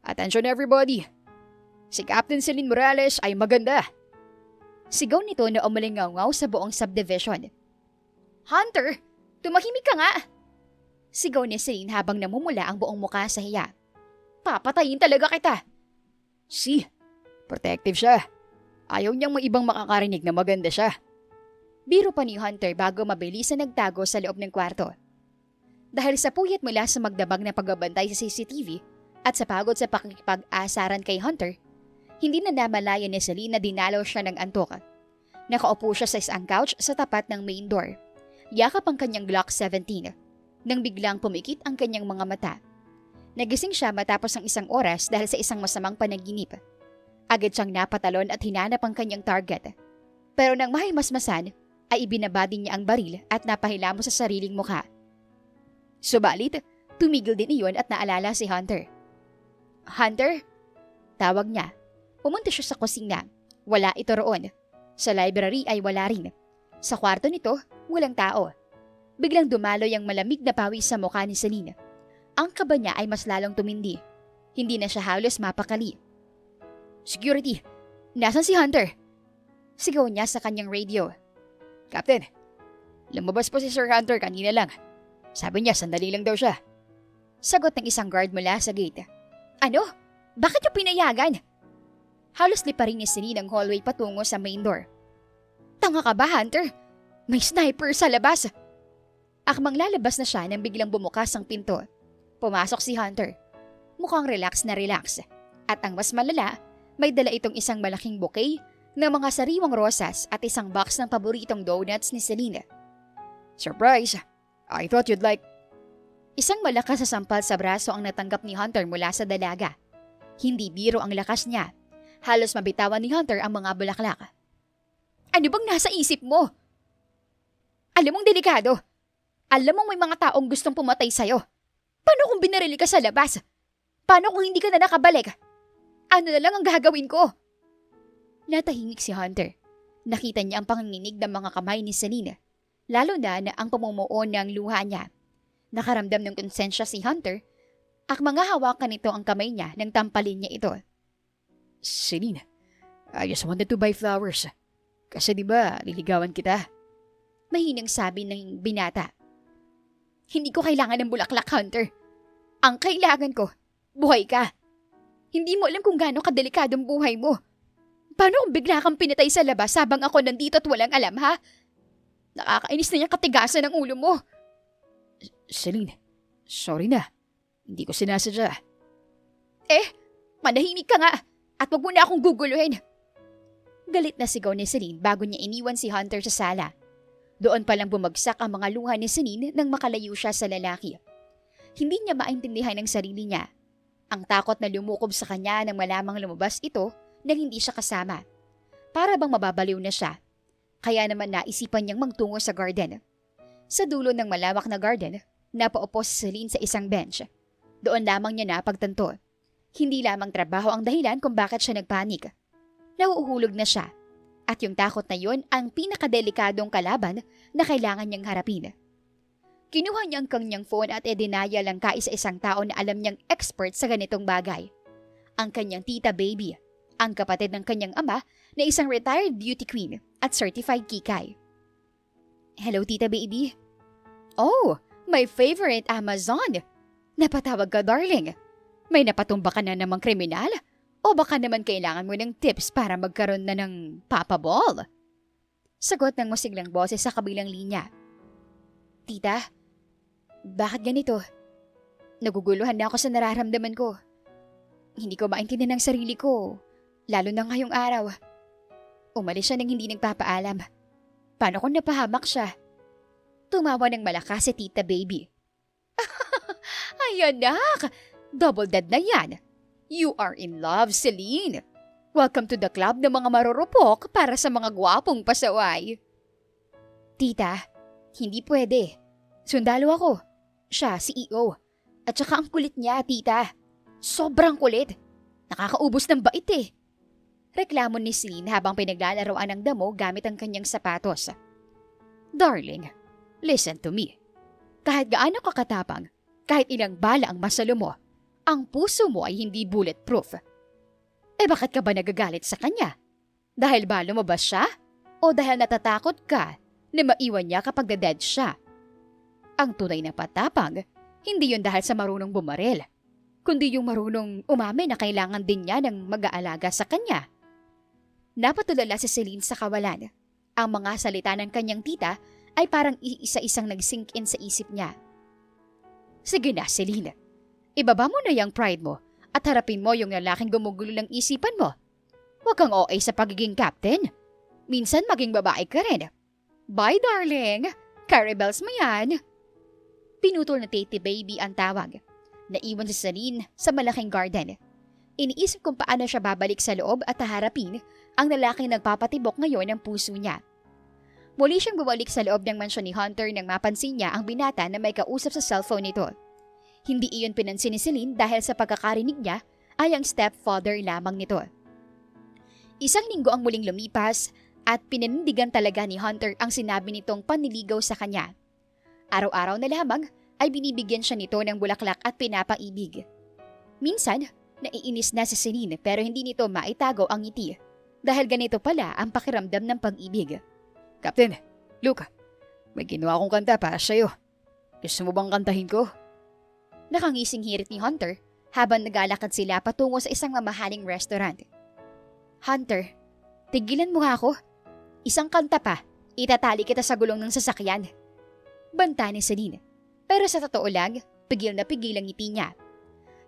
Attention everybody! Si Captain Celine Morales ay maganda! Sigaw nito na umalingaw sa buong subdivision. Hunter! Tumahimik ka nga! Sigaw ni Celine habang namumula ang buong mukha sa hiya. Papatayin talaga kita! Si, protective siya. Ayaw niyang may ibang makakarinig na maganda siya. Biro pa ni Hunter bago mabilisan nagtago sa loob ng kwarto. Dahil sa puyat mula sa magdamag na pagbabantay sa CCTV at sa pagod sa pakikipag-asaran kay Hunter, hindi na namalayan ni Celine na dinalaw siya ng antok. Nakaupo siya sa isang couch sa tapat ng main door. Yakap ang kanyang Glock 17 nang biglang pumikit ang kanyang mga mata. Nagising siya matapos ng isang oras dahil sa isang masamang panaginip. Agad siyang napatalon at hinanap ang kanyang target. Pero nang mahimasmasan, ay ibinabadi niya ang baril at napahilamos sa sariling mukha. Subalit, tumigil din iyon at naalala si Hunter. Hunter? Tawag niya. Pumunta siya sa kusina. Wala ito roon. Sa library ay wala rin. Sa kwarto nito, walang tao. Biglang dumaloy ang malamig na pawis sa mukha ni Celine. Ang kaba niya ay mas lalong tumindi. Hindi na siya halos mapakali. Security! Nasaan si Hunter? Sigaw niya sa kanyang radio. Captain, lumabas po si Sir Hunter kanina lang. Sabi niya sandali lang daw siya. Sagot ng isang guard mula sa gate. Ano? Bakit niyo pinayagan? Halos liparin ni Celine ang hallway patungo sa main door. Tanga ka ba, Hunter? May sniper sa labas! Akmang lalabas na siya nang biglang bumukas ang pinto. Pumasok si Hunter. Mukhang relax na relax. At ang mas malala, may dala itong isang malaking bouquet ng mga sariwang rosas at isang box ng paboritong donuts ni Celine. Surprise! I thought you'd like... Isang malakas na sampal sa braso ang natanggap ni Hunter mula sa dalaga. Hindi biro ang lakas niya. Halos mabitawan ni Hunter ang mga bulaklak. Ano bang nasa isip mo? Alam mong delikado. Alam mong may mga taong gustong pumatay sa'yo. Paano kung binarili ka sa labas? Paano kung hindi ka na nakabalik? Ano na lang ang gagawin ko? Natahimik si Hunter. Nakita niya ang panginginig ng mga kamay ni Celine. Lalo na ang pamumuo ng luha niya. Nakaramdam ng konsensya si Hunter at mga hawakan nito ang kamay niya nang tampalin niya ito. Celine, I just wanted to buy flowers. Kasi diba, liligawan kita? Mahinang sabi ng binata. Hindi ko kailangan ng bulaklak, Hunter. Ang kailangan ko, buhay ka. Hindi mo alam kung gaano kadelikadong buhay mo. Paano kung bigla kang pinatay sa labas habang ako nandito at walang alam, ha? Nakakainis na niyang katigasan ng ulo mo. Celine, sorry na. Hindi ko sinasadya. Manahimik ka nga at wag mo na akong guguluhin. Galit na sigaw ni Celine bago niya iniwan si Hunter sa sala. Doon palang bumagsak ang mga luha ni Celine nang makalayo siya sa lalaki. Hindi niya maintindihan ang sarili niya. Ang takot na lumukob sa kanya nang malamang lumabas ito nang hindi siya kasama. Para bang mababaliw na siya. Kaya naman naisipan niyang magtungo sa garden. Sa dulo ng malawak na garden, napaupo si Celine sa isang bench. Doon lamang niya napagtanto. Hindi lamang trabaho ang dahilan kung bakit siya nagpanik. Nauuhulog na siya. At yung takot na yun ang pinakadelikadong kalaban na kailangan niyang harapin. Kinuha niya ang kanyang phone at edinaya lang kaisa-isang tao na alam niyang expert sa ganitong bagay. Ang kanyang tita baby, ang kapatid ng kanyang ama na isang retired beauty queen at certified kikay. Hello, tita baby. Oh, my favorite Amazon. Napatawag ka, darling. May napatumba ka na namang kriminal? O baka naman kailangan mo ng tips para magkaroon na ng Papa Ball? Sagot ng masiglang boses sa kabilang linya. Tita, bakit ganito? Naguguluhan na ako sa nararamdaman ko. Hindi ko maintindihan ang sarili ko, lalo na ngayong araw. Umalis siya nang hindi nagpapaalam. Paano kung napahamak siya? Tumawa ng malakas si Tita Baby. Ay anak, double dead na yan. You are in love, Celine. Welcome to the club ng mga marurupok para sa mga gwapong pasaway. Tita, hindi pwede. Sundalo ako. Siya, CEO. At saka ang kulit niya, tita. Sobrang kulit. Nakakaubos ng bait eh. Reklamo ni Celine habang pinaglalaroan ng damo gamit ang kanyang sapatos. Darling, listen to me. Kahit gaano kakatapang, kahit ilang bala ang masalo mo, ang puso mo ay hindi bulletproof. Eh bakit ka ba nagagalit sa kanya? Dahil ba lumabas siya? O dahil natatakot ka na maiwan niya kapag na-dead siya? Ang tunay na patapang, hindi yun dahil sa marunong bumaril, kundi yung marunong umamin na kailangan din niya ng mag-aalaga sa kanya. Napatulala si Celine sa kawalan. Ang mga salita ng kanyang tita ay parang isa-isang nag-sink in sa isip niya. Sige na, Celine. Ibaba mo na yung pride mo at harapin mo yung lalaking gumugulo ng isipan mo. Huwag kang OA sa pagiging captain. Minsan maging babae ka rin. Bye, darling. Caribels mo yan. Pinutol na Titi Baby ang tawag. Naiwan si Celine sa malaking garden. Iniisip kung paano siya babalik sa loob at haharapin ang lalaking nagpapatibok ngayon ng puso niya. Muli siyang bumalik sa loob ng mansyon ni Hunter nang mapansin niya ang binata na may kausap sa cellphone nito. Hindi iyon pinansin ni Celine dahil sa pagkakarinig niya ay ang stepfather lamang nito. Isang linggo ang muling lumipas at pinanindigan talaga ni Hunter ang sinabi nitong panliligaw sa kanya. Araw-araw na lamang ay binibigyan siya nito ng bulaklak at pinapaibig. Minsan, naiinis na si Celine pero hindi nito maitago ang ngiti dahil ganito pala ang pakiramdam ng pag-ibig. Captain, Luke, may ginawa akong kanta para sa'yo. Gusto mo bang kantahin ko? Nakangising hirit ni Hunter habang naglalakad sila patungo sa isang mamahaling restaurant. Hunter, tigilan mo nga ako. Isang kanta pa, itatali kita sa gulong ng sasakyan. Banta ni Celine. Pero sa totoo lang, pigil na pigil ang ngiti niya.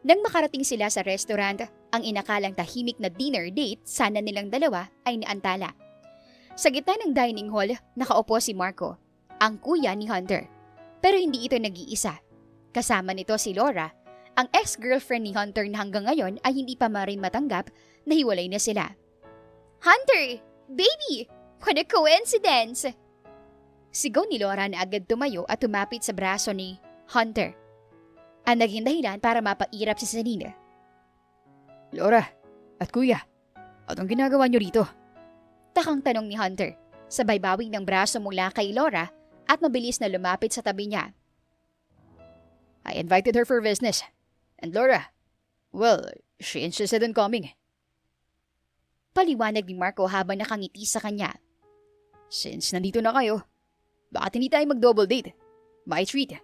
Nang makarating sila sa restaurant, ang inakalang tahimik na dinner date sana nilang dalawa ay naantala. Sa gitna ng dining hall, nakaupo si Marco, ang kuya ni Hunter. Pero hindi ito nag-iisa. Kasama nito si Laura, ang ex-girlfriend ni Hunter na hanggang ngayon ay hindi pa marin matanggap na hiwalay na sila. Hunter! Baby! What a coincidence! Sigaw ni Laura na agad tumayo at tumapit sa braso ni Hunter. Ang naging dahilan para mapairap si Celine. Laura at kuya, anong ginagawa niyo rito? Takang tanong ni Hunter, sabay bawing ng braso mula kay Laura at mabilis na lumapit sa tabi niya. I invited her for business. And Laura, well, she insisted on coming. Paliwanag ni Marco habang nakangiti sa kanya. Since nandito na kayo, bakit hindi tayo mag-double date? By treat.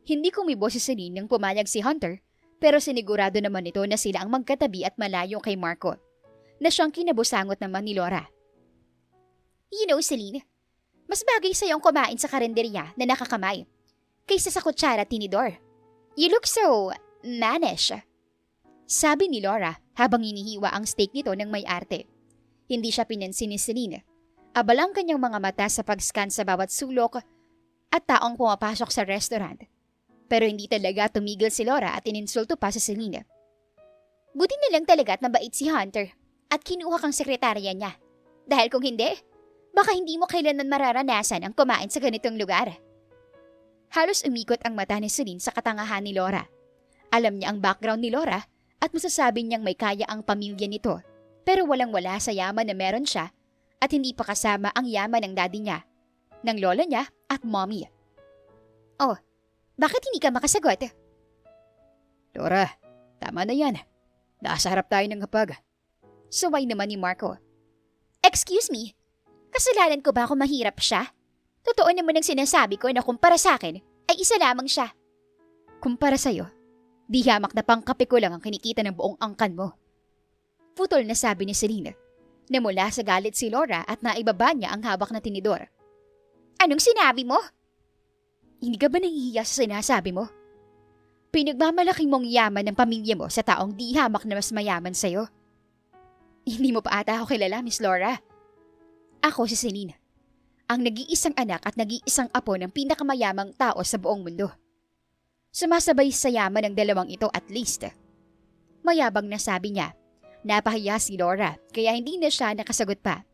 Hindi kumibo si Celine nang pumayag si Hunter, pero sinigurado naman ito na sila ang magkatabi at malayo kay Marco, na siyang kinabusangot naman ni Laura. You know, Celine, mas bagay sa'yong kumain sa karinderya na nakakamay kaysa sa kutsara at tinidor. You look so mannish. Sabi ni Laura habang inihiwa ang steak nito ng may arte. Hindi siya pinansin ni Celine. Abalang kanyang mga mata sa pag-scan sa bawat sulok at taong pumapasok sa restaurant. Pero hindi talaga tumigil si Laura at ininsulto pa si Celine. Buti na lang talaga at mabait si Hunter at kinuha kang sekretarya niya. Dahil kung hindi, baka hindi mo kailanman mararanasan ang kumain sa ganitong lugar. Halos umikot ang mata ni Celine sa katangahan ni Laura. Alam niya ang background ni Laura at masasabi niyang may kaya ang pamilya nito. Pero walang-wala sa yaman na meron siya at hindi pa kasama ang yaman ng daddy niya, ng lola niya at mommy. Oh, bakit hindi ka makasagot? Laura, tama na yan. Nasa harap tayo ng hapag. Suway naman ni Marco. Excuse me, kasalanan ko ba kung mahirap siya? Totoo naman ang sinasabi ko na kumpara sa akin ay isa lamang siya. Kumpara sa'yo, di hamak na pangkape ko lang ang kinikita ng buong angkan mo. Putol na sabi ni Celine. Namula sa galit si Laura at naibaba niya ang hawak na tinidor. Anong sinabi mo? Hindi ka ba nahihiya sa sinasabi mo? Pinagmamalaki mong yaman ng pamilya mo sa taong di hamak na mas mayaman sa'yo. Hindi mo pa ata ako kilala, Miss Laura. Ako si Celine, ang nag-iisang anak at nag-iisang apo ng pinakamayamang tao sa buong mundo. Sumasabay sa yaman ng dalawang ito at least. Mayabang na sabi niya. Napahiya si Laura kaya hindi na siya nakasagot pa.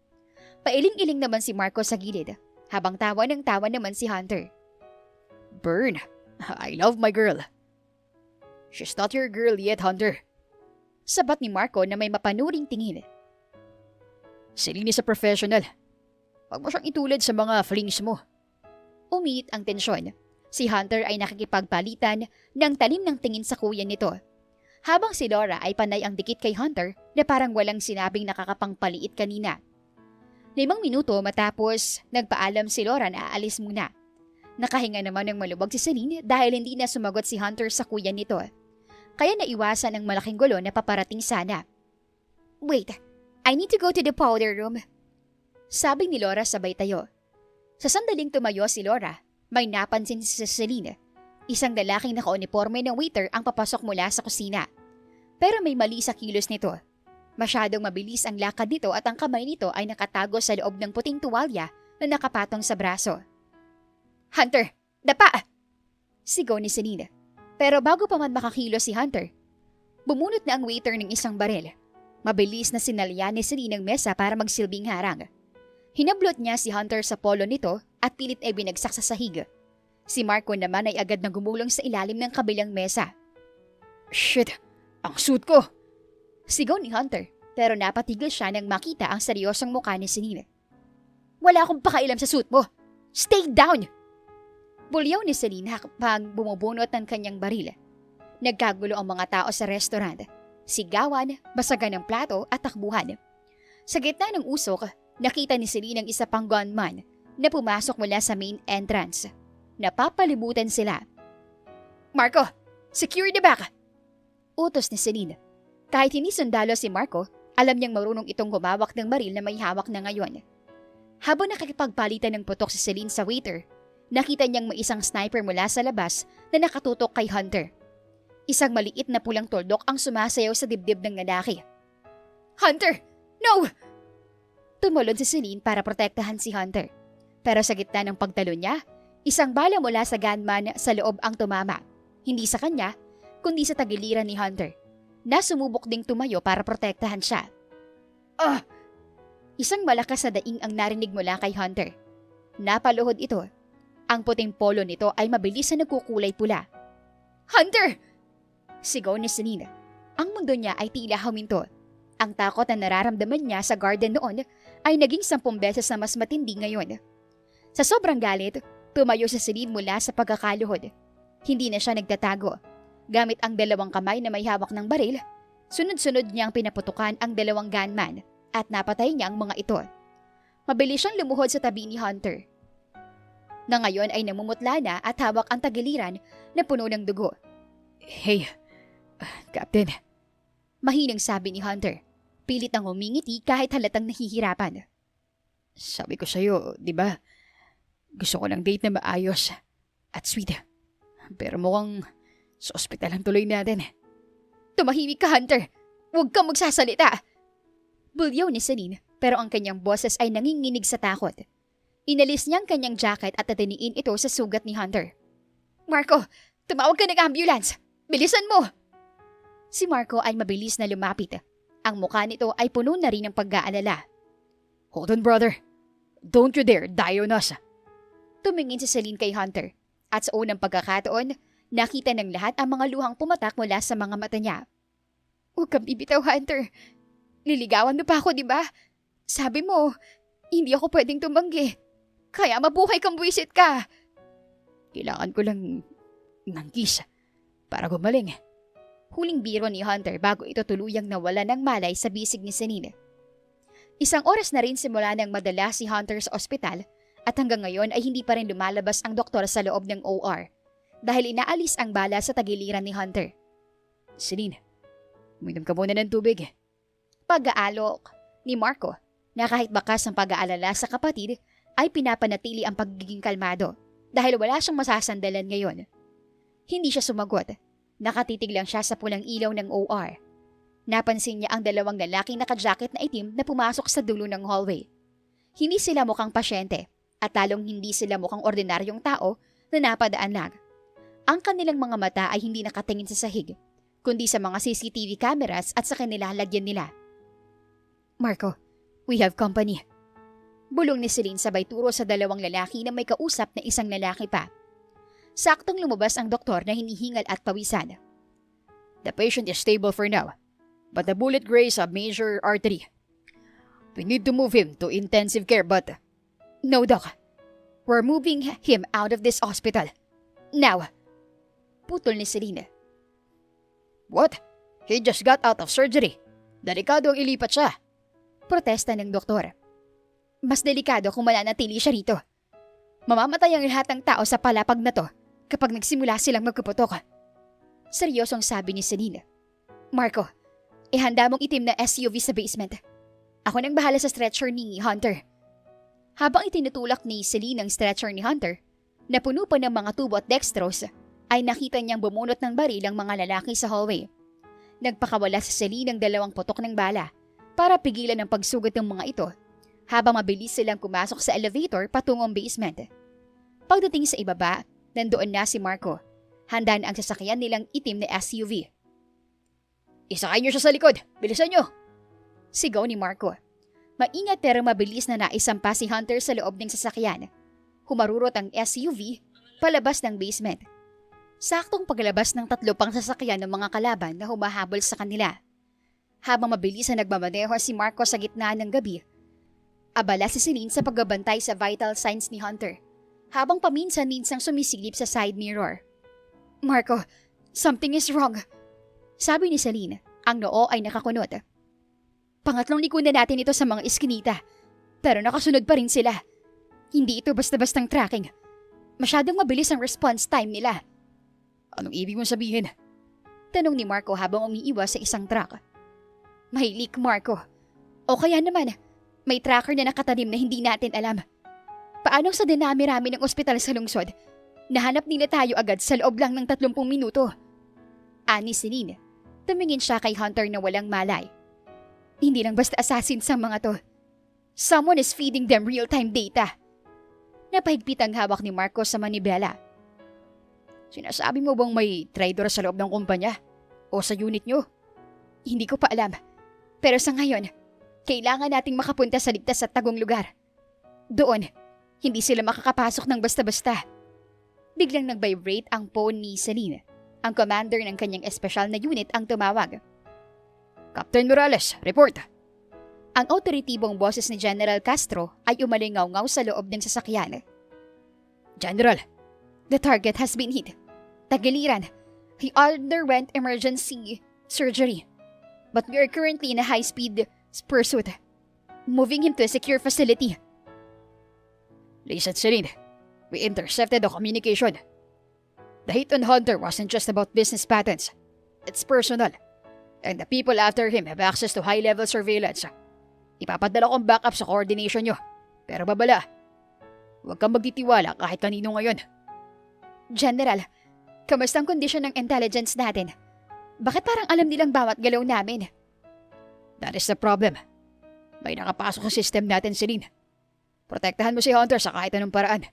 Pailing-iling naman si Marco sa gilid habang tawa ng tawa naman si Hunter. Burn, I love my girl. She's not your girl yet, Hunter. Sabat ni Marco na may mapanuring tingin. Celine is a professional. Huwag mo siyang itulad sa mga flings mo. Umiit ang tensyon. Si Hunter ay nakikipagpalitan ng talim ng tingin sa kuya nito. Habang si Laura ay panay ang dikit kay Hunter na parang walang sinabing nakakapangpaliit kanina. 5 minuto matapos, nagpaalam si Laura na aalis muna. Nakahinga naman ng malubog si Celine dahil hindi na sumagot si Hunter sa kuya nito. Kaya naiwasan ang malaking gulo na paparating sana. "Wait, I need to go to the powder room," sabi ni Laura sabay tayo. Sa sandaling tumayo si Laura, may napansin si Celine. Isang lalaking naka-uniforme ng waiter ang papasok mula sa kusina. Pero may mali sa kilos nito. Masyadong mabilis ang lakad nito at ang kamay nito ay nakatago sa loob ng puting tuwalya na nakapatong sa braso. "Hunter, dapa!" sigaw ni Celine. Pero bago pa man makakilos si Hunter, bumunot na ang waiter ng isang baril. Mabilis na sinalya ni Celine ang mesa para magsilbing harang. Hinablot niya si Hunter sa polo nito at pilit ay binagsak sa sahig. Si Marco naman ay agad na gumulong sa ilalim ng kabilang mesa. Shit! Ang suit ko! Sigaw ni Hunter, pero napatigil siya nang makita ang seryosong mukha ni Celine. "Wala akong pakailam sa suit mo! Stay down!" Bulyaw ni Celine habang bumubunot ng kanyang baril. Nagkagulo ang mga tao sa restaurant. Sigawan, basagan ng plato at takbuhan. Sa gitna ng usok, nakita ni Celine ang isa pang gunman na pumasok mula sa main entrance. Napapalibutan sila. "Marco, secure the back!" utos ni Celine. Kahit hindi sundalo si Marco, alam niyang marunong itong humawak ng baril na may hawak na ngayon. Habang nakikipagpalitan ng putok si Celine sa waiter, nakita niyang may isang sniper mula sa labas na nakatutok kay Hunter. Isang maliit na pulang tuldok ang sumasayaw sa dibdib ng lalaki. "Hunter! No!" Tumalon si Celine para protektahan si Hunter. Pero sa gitna ng pagtalon niya, isang bala mula sa gunman sa loob ang tumama. Hindi sa kanya, kundi sa tagiliran ni Hunter, na sumubok ding tumayo para protektahan siya. "Ah!" Isang malakas na daing ang narinig mula kay Hunter. Napaluhod ito. Ang puting polo nito ay mabilis na nagkukulay pula. "Hunter!" sigaw ni Celine. Ang mundo niya ay tila huminto. Ang takot na nararamdaman niya sa garden noon ay naging 10 beses na mas matindi ngayon. Sa sobrang galit, tumayo si Celine mula sa pagkakaluhod. Hindi na siya nagtatago. Gamit ang 2 kamay na may hawak ng baril, sunod-sunod niyang pinaputukan ang 2 gunman at napatay niya ang mga ito. Mabilis siyang lumuhod sa tabi ni Hunter, na ngayon ay namumutla na at hawak ang tagiliran na puno ng dugo. "Hey, Captain." Mahinang sabi ni Hunter. Pilit ang humingiti kahit halatang nahihirapan. "Sabi ko sa'yo, di ba? Gusto ko ng date na maayos at sweet. Pero mukhang sa ospital ang tuloy natin." "Tumahimik ka, Hunter! Huwag kang magsasalita!" Bulyaw ni Celine, pero ang kanyang boses ay nanginginig sa takot. Inalis niya ang kanyang jacket at tatiniin ito sa sugat ni Hunter. "Marco, tumawag ka ng ambulance! Bilisan mo!" Si Marco ay mabilis na lumapit. Ang mukha nito ay puno na rin ng pag-aalala. "Hold on, brother. Don't you dare die on us." Tumingin si Celine kay Hunter at sa unang pagkakataon, nakita ng lahat ang mga luhang pumatak mula sa mga mata niya. "Huwag kang bibitaw, Hunter. Liligawan mo pa ako, di ba? Sabi mo, hindi ako pwedeng tumanggi. Kaya mabuhay kang buwisit ka." "Kailangan ko lang ng kiss para gumaling." Huling biro ni Hunter bago ito tuluyang nawala ng malay sa bisig ni Celine. Isang oras na rin simula nang madala si Hunter sa ospital at hanggang ngayon ay hindi pa rin lumalabas ang doktor sa loob ng OR dahil inaalis ang bala sa tagiliran ni Hunter. "Celine, uminom ka muna ng tubig." Pag-aalok ni Marco na kahit bakas ang pag-aalala sa kapatid ay pinapanatili ang pagiging kalmado dahil wala siyang masasandalan ngayon. Hindi siya sumagot. Nakatitig lang siya sa pulang ilaw ng OR. Napansin niya ang 2 lalaking naka-jacket na itim na pumasok sa dulo ng hallway. Hindi sila mukhang pasyente at talong hindi sila mukhang ordinaryong tao na napadaan lang. Ang kanilang mga mata ay hindi nakatingin sa sahig, kundi sa mga CCTV cameras at sa kanilalagyan nila. "Marco, we have company." Bulong ni Celine sabay turo sa 2 lalaki na may kausap na isang lalaki pa. Saktong lumabas ang doktor na hinihingal at pawisan. "The patient is stable for now, but the bullet grazed a major artery. We need to move him to intensive care but..." "No, Doc. We're moving him out of this hospital. Now! Putol ni Celine. What? He just got out of surgery. Delikado ang ilipat siya. Protesta ng doktor. Mas delikado kung mananatili siya rito. Mamamatay ang lahat ng tao sa palapag na to kapag nagsimula silang magpuputok. Seryosong sabi ni Celine. Marco, ihanda mong itim na SUV sa basement. Ako nang bahala sa stretcher ni Hunter. Habang itinutulak ni Celine ang stretcher ni Hunter, na puno pa ng mga tubo at dextrose, ay nakita niyang bumunot ng baril ang mga lalaki sa hallway. Nagpakawala sa Celine ng 2 putok ng bala para pigilan ang pagsugat ng mga ito habang mabilis silang pumasok sa elevator patungong basement. Pagdating sa ibaba, nandoon na si Marco. Handa na ang sasakyan nilang itim na SUV. Isakay niyo siya sa likod. Bilisan niyo. Sigaw ni Marco. Maingat pero mabilis na naisampa si Hunter sa loob ng sasakyan. Humarurot ang SUV palabas ng basement. Saktong paglabas ng 3 pang sasakyan ng mga kalaban na humahabol sa kanila. Habang mabilis na nagmamaneho si Marco sa gitna ng gabi, abala si Celine sa pagbabantay sa vital signs ni Hunter, habang paminsan-minsang sumisilip sa side mirror. Marco, something is wrong. Sabi ni Celine, ang noo ay nakakunot. Pangatlong liko na natin ito sa mga iskinita, pero nakasunod pa rin sila. Hindi ito basta-bastang tracking. Masyadong mabilis ang response time nila. Anong ibig mong sabihin? Tanong ni Marco habang umiiwas sa isang truck. May leak, Marco. O kaya naman, may tracker na nakatanim na hindi natin alam. Paano sa dinami-rami ng ospital sa lungsod? Nahanap nila tayo agad sa loob lang ng 30 minuto. Ani Celine, tumingin siya kay Hunter na walang malay. Hindi lang basta assassins ang mga to. Someone is feeding them real-time data. Napahigpit ang hawak ni Marco sa manibela. Sinasabi mo bang may traitor sa loob ng kumpanya? O sa unit nyo? Hindi ko pa alam. Pero sa ngayon, kailangan nating makapunta sa ligtas at tagong lugar. Doon, hindi sila makakapasok ng basta-basta. Biglang nag-vibrate ang phone ni Celine. Ang commander ng kanyang espesyal na unit ang tumawag. Captain Morales, report! Ang otoritibong boses ni General Castro ay umalingaw-ngaw sa loob ng sasakyan. General, the target has been hit. Tagiliran. He underwent emergency surgery. But we are currently in a high-speed pursuit. Moving him to a secure facility. Listen, Celine. We intercepted the communication. The hit on Hunter wasn't just about business patents. It's personal. And the people after him have access to high-level surveillance. Ipapadala kong backup sa coordination nyo. Pero babala, huwag kang magtitiwala kahit kanino ngayon. General, kamusta ang kondisyon ng intelligence natin? Bakit parang alam nilang bawat galaw namin? That is the problem. May nakapasok sa system natin, Celine. Protektahan mo si Hunter sa kahit anong paraan.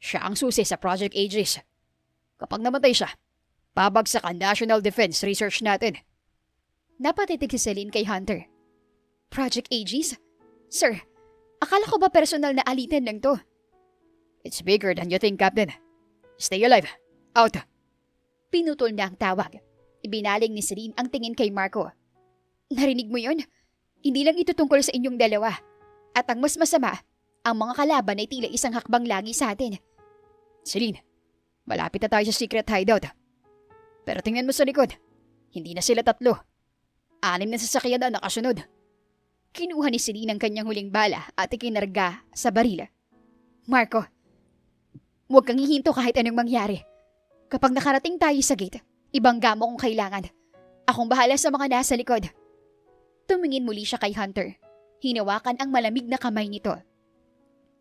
Siya ang susi sa Project Aegis. Kapag namatay siya, babagsak ang National Defense Research natin. Napatitig si Celine kay Hunter. Project Aegis? Sir, akala ko ba personal na alitan lang to? It's bigger than you think, Captain. Stay alive. Out. Pinutol na ang tawag. Ibinaling ni Celine ang tingin kay Marco. Narinig mo yun? Hindi lang ito tungkol sa inyong dalawa. At ang mas masama, ang mga kalaban ay tila isang hakbang lagi sa atin. Celine, malapit na tayo sa secret hideout. Pero tingnan mo sa likod. Hindi na sila 3. 6 na sasakyan na nakasunod. Kinuha ni Celine ang kanyang huling bala at ikinarga sa baril. Marco, huwag kang hihinto kahit anong mangyari. Kapag nakarating tayo sa gate, ibangga mo kung kailangan. Akong bahala sa mga nasa likod. Tumingin muli siya kay Hunter. Hinawakan ang malamig na kamay nito.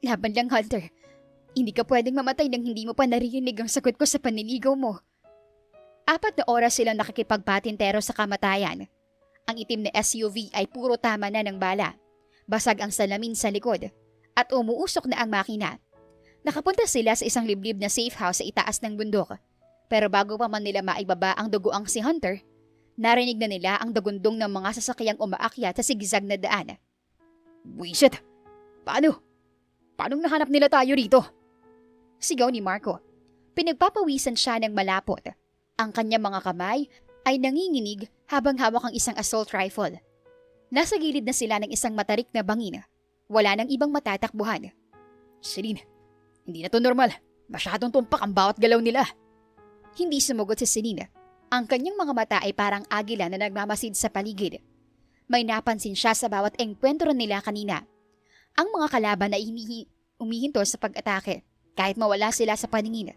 Laban lang, Hunter. Hindi ka pwedeng mamatay nang hindi mo pa naririnig ang sagot ko sa panliligaw mo. 4 na oras silang nakikipagpatintero sa kamatayan. Ang itim na SUV ay puro tama na ng bala. Basag ang salamin sa likod. At umuusok na ang makina. Nakapunta sila sa isang liblib na safe house sa itaas ng bundok. Pero bago pa man nila maibaba ang duguang si Hunter, narinig na nila ang dagundong ng mga sasakyang umaakyat sa zigzag na daan. Buisit! Paano? Paanong nahanap nila tayo rito? Sigaw ni Marco. Pinagpapawisan siya ng malapot. Ang kanyang mga kamay ay nanginginig habang hawak ang isang assault rifle. Nasa gilid na sila ng isang matarik na bangin. Wala nang ibang matatakbuhan. Celine, hindi na to normal. Masyadong tumpak ang bawat galaw nila. Hindi sumugot si Celine. Ang kanyang mga mata ay parang agila na nagmamasid sa paligid. May napansin siya sa bawat engkwentro nila kanina. Ang mga kalaban ay umihinto sa pag-atake kahit mawala sila sa paningin.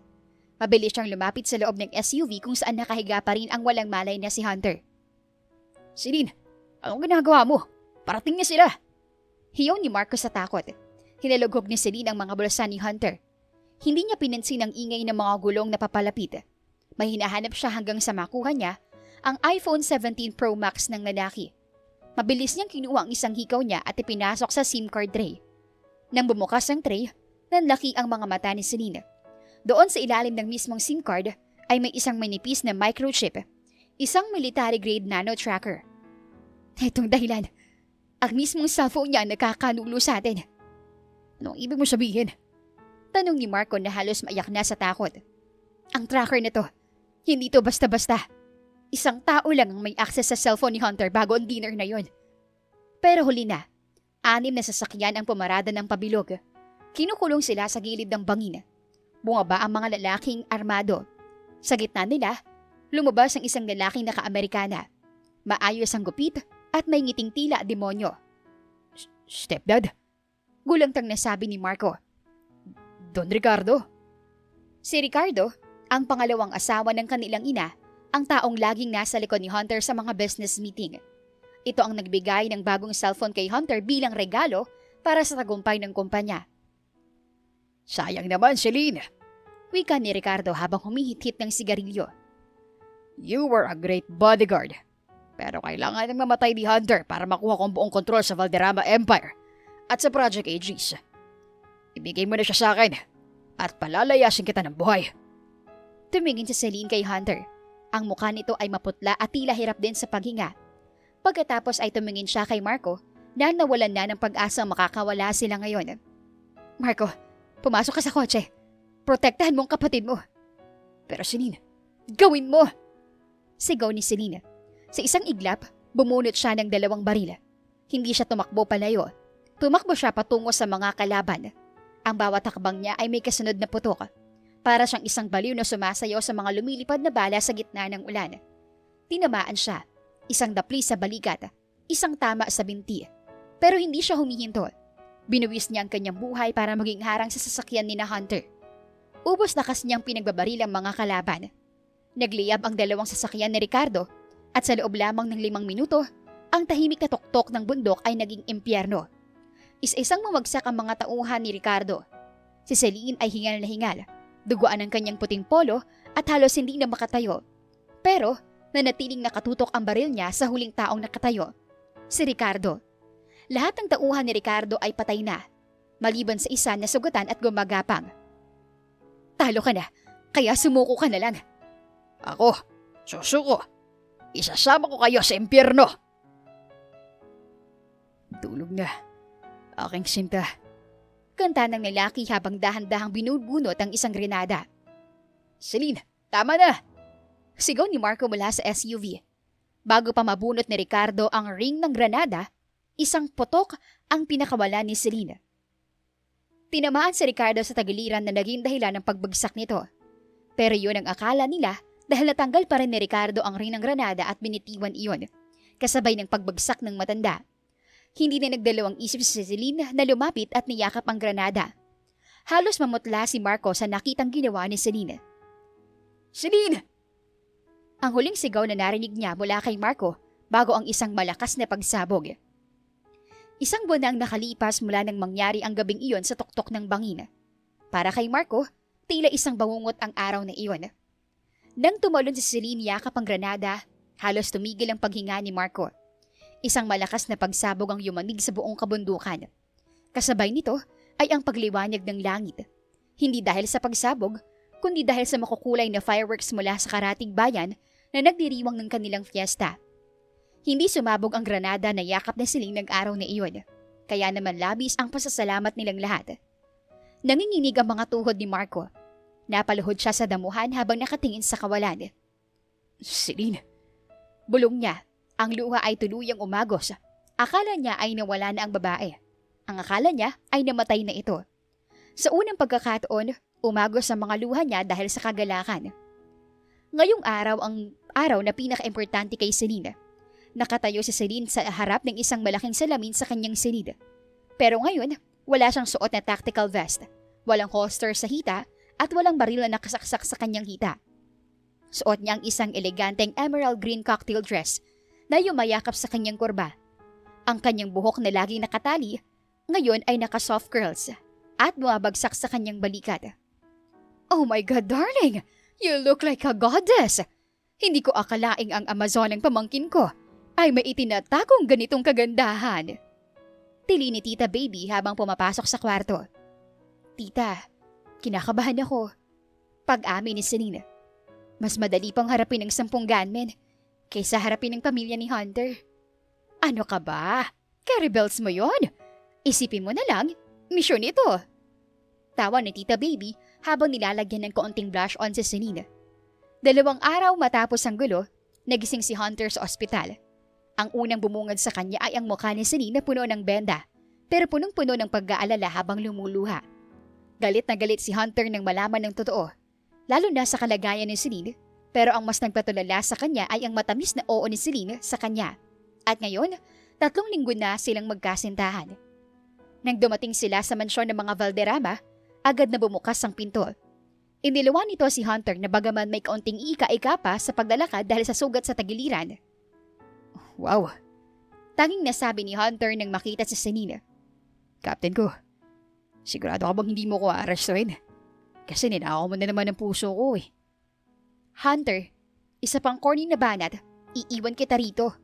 Mabilis siyang lumapit sa loob ng SUV kung saan nakahiga pa rin ang walang malay na si Hunter. Celine, anong ginagawa mo? Parating na sila. Hiyaw ni Marco sa takot. Hinalugog ni Celine ang mga bulsa ni Hunter. Hindi niya pinansin ang ingay ng mga gulong na papalapit. May hinahanap siya hanggang sa makuha niya ang iPhone 17 Pro Max ng lalaki. Mabilis niyang kinuha ang isang hikaw niya at ipinasok sa SIM card tray. Nang bumukas ang tray, nanlaki ang mga mata ni Celine. Doon sa ilalim ng mismong SIM card ay may isang manipis na microchip, isang military-grade nano-tracker. Itong dahilan, ang mismong cellphone niya nakakanulo sa atin. Anong ibig mo sabihin? Tanong ni Marco na halos maiyak na sa takot. Ang tracker na to, hindi to basta-basta. Isang tao lang ang may access sa cellphone ni Hunter bago ang dinner na yon. Pero huli na, 6 na sasakyan ang pumarada ng pabilog. Kinukulong sila sa gilid ng bangin. Bumaba ang mga lalaking armado. Sa gitna nila, lumabas ang isang lalaking naka-Amerikana. Maayos ang gupit at may ngiting tila demonyo. Stepdad? Gulantang nasabi ni Marco. Don Ricardo? Si Ricardo, ang pangalawang asawa ng kanilang ina, ang taong laging nasa likod ni Hunter sa mga business meeting. Ito ang nagbigay ng bagong cellphone kay Hunter bilang regalo para sa tagumpay ng kumpanya. Sayang naman, Celine. Wika ni Ricardo habang humihit-hit ng sigarilyo. You were a great bodyguard. Pero kailangan nang mamatay ni Hunter para makuha kong buong kontrol sa Valderrama Empire at sa Project Aegis. Ibigay mo na siya sa akin at palalayasin kita ng buhay. Tumingin si Celine kay Hunter. Ang mukha nito ay maputla at tila hirap din sa paghinga. Pagkatapos ay tumingin siya kay Marco na nawalan na ng pag-asang makakawala sila ngayon. Marco, pumasok ka sa kotse. Protektahan mo ang kapatid mo. Pero Celine, gawin mo! Sigaw ni Celine. Sa isang iglap, bumunot siya ng 2 baril. Hindi siya tumakbo palayo. Tumakbo siya patungo sa mga kalaban. Ang bawat hakbang niya ay may kasunod na putok. Para siyang isang baliw na sumasayaw sa mga lumilipad na bala sa gitna ng ulan. Tinamaan siya. Isang dapli sa balikat. Isang tama sa binti. Pero hindi siya humihinto. Binuwis niya ang kanyang buhay para maging harang sa sasakyan ni na Hunter. Ubos na kas niyang pinagbabaril ang mga kalaban. Nagliyab ang 2 sasakyan ni Ricardo at sa loob lamang ng 5 minuto, ang tahimik na tuktok ng bundok ay naging impyerno. Isa-isang mamagsak ang mga tauhan ni Ricardo. Si Celine ay hingal na hingal. Duguan ang kanyang puting polo at halos hindi na makatayo. Pero nanatiling nakatutok ang baril niya sa huling taong nakatayo, si Ricardo. Lahat ng tauhan ni Ricardo ay patay na, maliban sa isa na sugatan at gumagapang. Talo ka na, kaya sumuko ka na lang. Ako, susuko. Isasama ko kayo sa impyerno. Tulog na, aking sinta. Kanta ng lalaki habang dahan-dahang binubunot ang isang grenada. Celine, tama na! Sigaw ni Marco mula sa SUV. Bago pa mabunot ni Ricardo ang ring ng granada, isang putok ang pinakawala ni Celine. Tinamaan si Ricardo sa tagiliran na naging dahilan ng pagbagsak nito. Pero yun ang akala nila dahil natanggal pa rin ni Ricardo ang ring ng granada at binitiwan iyon, kasabay ng pagbagsak ng matanda. Hindi na nagdalawang isip si Celine na lumapit at niyakap ang granada. Halos mamutla si Marco sa nakitang ginawa ni Celine. Celine! Ang huling sigaw na narinig niya mula kay Marco bago ang isang malakas na pagsabog. Isang buwan na ang nakalipas mula nang mangyari ang gabing iyon sa tuktok ng bangin. Para kay Marco, tila isang bangungot ang araw na iyon. Nang tumalon si Celine yakap ang granada, halos tumigil ang paghinga ni Marco. Isang malakas na pagsabog ang yumanig sa buong kabundukan. Kasabay nito ay ang pagliwanag ng langit. Hindi dahil sa pagsabog, kundi dahil sa makukulay na fireworks mula sa karatig bayan na nagdiriwang ng kanilang fiesta. Hindi sumabog ang granada na yakap na siling ng araw na iyon, kaya naman labis ang pasasalamat nilang lahat. Nanginginig ang mga tuhod ni Marco. Napaluhod siya sa damuhan habang nakatingin sa kawalan. Celine! Bulong niya. Ang luha ay tuluyang umagos. Akala niya ay nawala na ang babae. Ang akala niya ay namatay na ito. Sa unang pagkakataon, umagos ang mga luha niya dahil sa kagalakan. Ngayong araw ang araw na pinaka-importante kay Celine. Nakatayo si Celine sa harap ng isang malaking salamin sa kanyang silid. Pero ngayon, wala siyang suot na tactical vest, walang holster sa hita at walang baril na nakasaksak sa kanyang hita. Suot niya ang isang eleganteng emerald green cocktail dress na yumayakap sa kanyang kurba. Ang kanyang buhok na laging nakatali, ngayon ay naka-soft curls at bumabagsak sa kanyang balikat. Oh my God, darling! You look like a goddess! Hindi ko akalaing ang Amazon ng pamangkin ko ay may itinatagong ganitong kagandahan. Tili ni Tita Baby habang pumapasok sa kwarto. Tita, kinakabahan ako. Pag-amin ni Celine. Mas madali pang harapin ng 10 gunmen kaysa harapin ng pamilya ni Hunter. Ano ka ba? Caribels mo yon? Isipin mo na lang, misyon ito. Tawa ni Tita Baby habang nilalagyan ng kaunting blush on si Celine. 2 araw matapos ang gulo, nagising si Hunter sa ospital. Ang unang bumungad sa kanya ay ang mukha ni Celine na puno ng benda, pero punong-puno ng pag-aalala habang lumuluha. Galit na galit si Hunter nang malaman ng totoo, lalo na sa kalagayan ni Celine, pero ang mas nagpatulala sa kanya ay ang matamis na oo ni Celine sa kanya. At ngayon, 3 linggo na silang magkasintahan. Nang dumating sila sa mansyon ng mga Valderrama, agad na bumukas ang pinto. Iniluwan nito si Hunter na bagaman may kaunting ika-ika pa sa paglalakad dahil sa sugat sa tagiliran. Wow! Tanging nasabi ni Hunter nang makita si Celine. Captain ko, sigurado ka bang hindi mo ko aarestuhin? Kasi ninakaw mo na naman ang puso ko eh. Hunter, isa pang corny na banat, iiwan kita rito.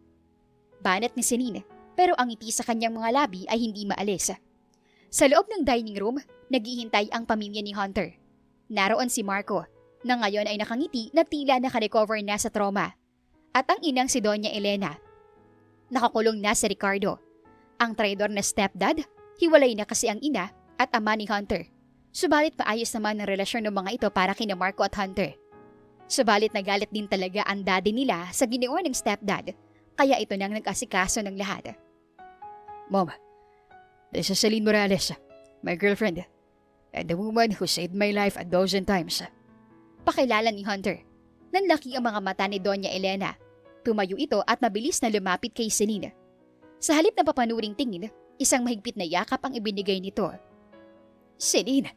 Banat ni Celine, pero ang ngiti sa kanyang mga labi ay hindi maalis. Sa loob ng dining room, naghihintay ang pamilya ni Hunter. Naroon si Marco, na ngayon ay nakangiti na tila nakarecover na sa trauma. At ang inang si Doña Elena. Nakakulong na si Ricardo. Ang traidor na stepdad, hiwalay na kasi ang ina at ama ni Hunter. Subalit paayos naman ang relasyon ng mga ito para kina Marco at Hunter. Subalit nagalit din talaga ang daddy nila sa ginawa ng stepdad, kaya ito nang nag-asikaso ng lahat. Mom, this is Celine Morales, my girlfriend, and the woman who saved my life 12 times. Pakilala ni Hunter. Nanlaki ang mga mata ni Doña Elena. Tumayo ito at mabilis na lumapit kay Celine. Sa halip na papanuring tingin, isang mahigpit na yakap ang ibinigay nito. Celine,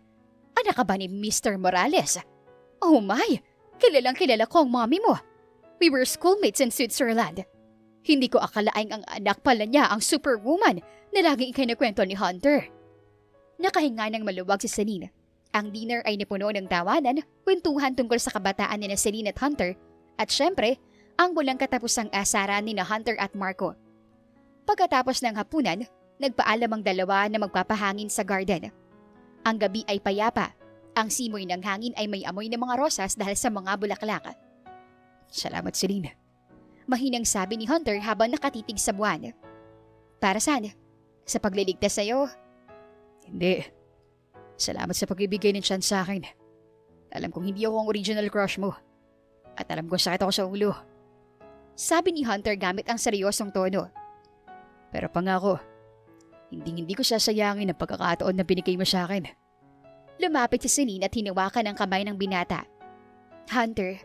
anak ka ba ni Mr. Morales? Oh my! Kilalang kilala ko ang mommy mo. We were schoolmates in Switzerland. Hindi ko akalaing ang anak pala niya ang superwoman na laging ikinakwento ni Hunter. Nakahinga ng maluwag si Celine. Ang dinner ay napuno ng tawanan, kwentuhan tungkol sa kabataan ni Celine at Hunter, at syempre, ang walang katapusang asaran ni Hunter at Marco. Pagkatapos ng hapunan, nagpaalam ang dalawa na magpapahangin sa garden. Ang gabi ay payapa. Ang simoy ng hangin ay may amoy ng mga rosas dahil sa mga bulaklak. Salamat, Celine. Mahinang sabi ni Hunter habang nakatitig sa buwan. Para saan? Sa pagliligtas sa'yo? Hindi. Salamat sa pagbibigay ng chance sa akin. Alam kong hindi ako ang original crush mo. At alam kong sakit ako sa ulo. Sabi ni Hunter gamit ang seryosong tono. Pero pangako, hindi ko sasayangin ang pagkakataon na binigay mo sa akin. Lumapit si Celine at hinawakan ang kamay ng binata. Hunter,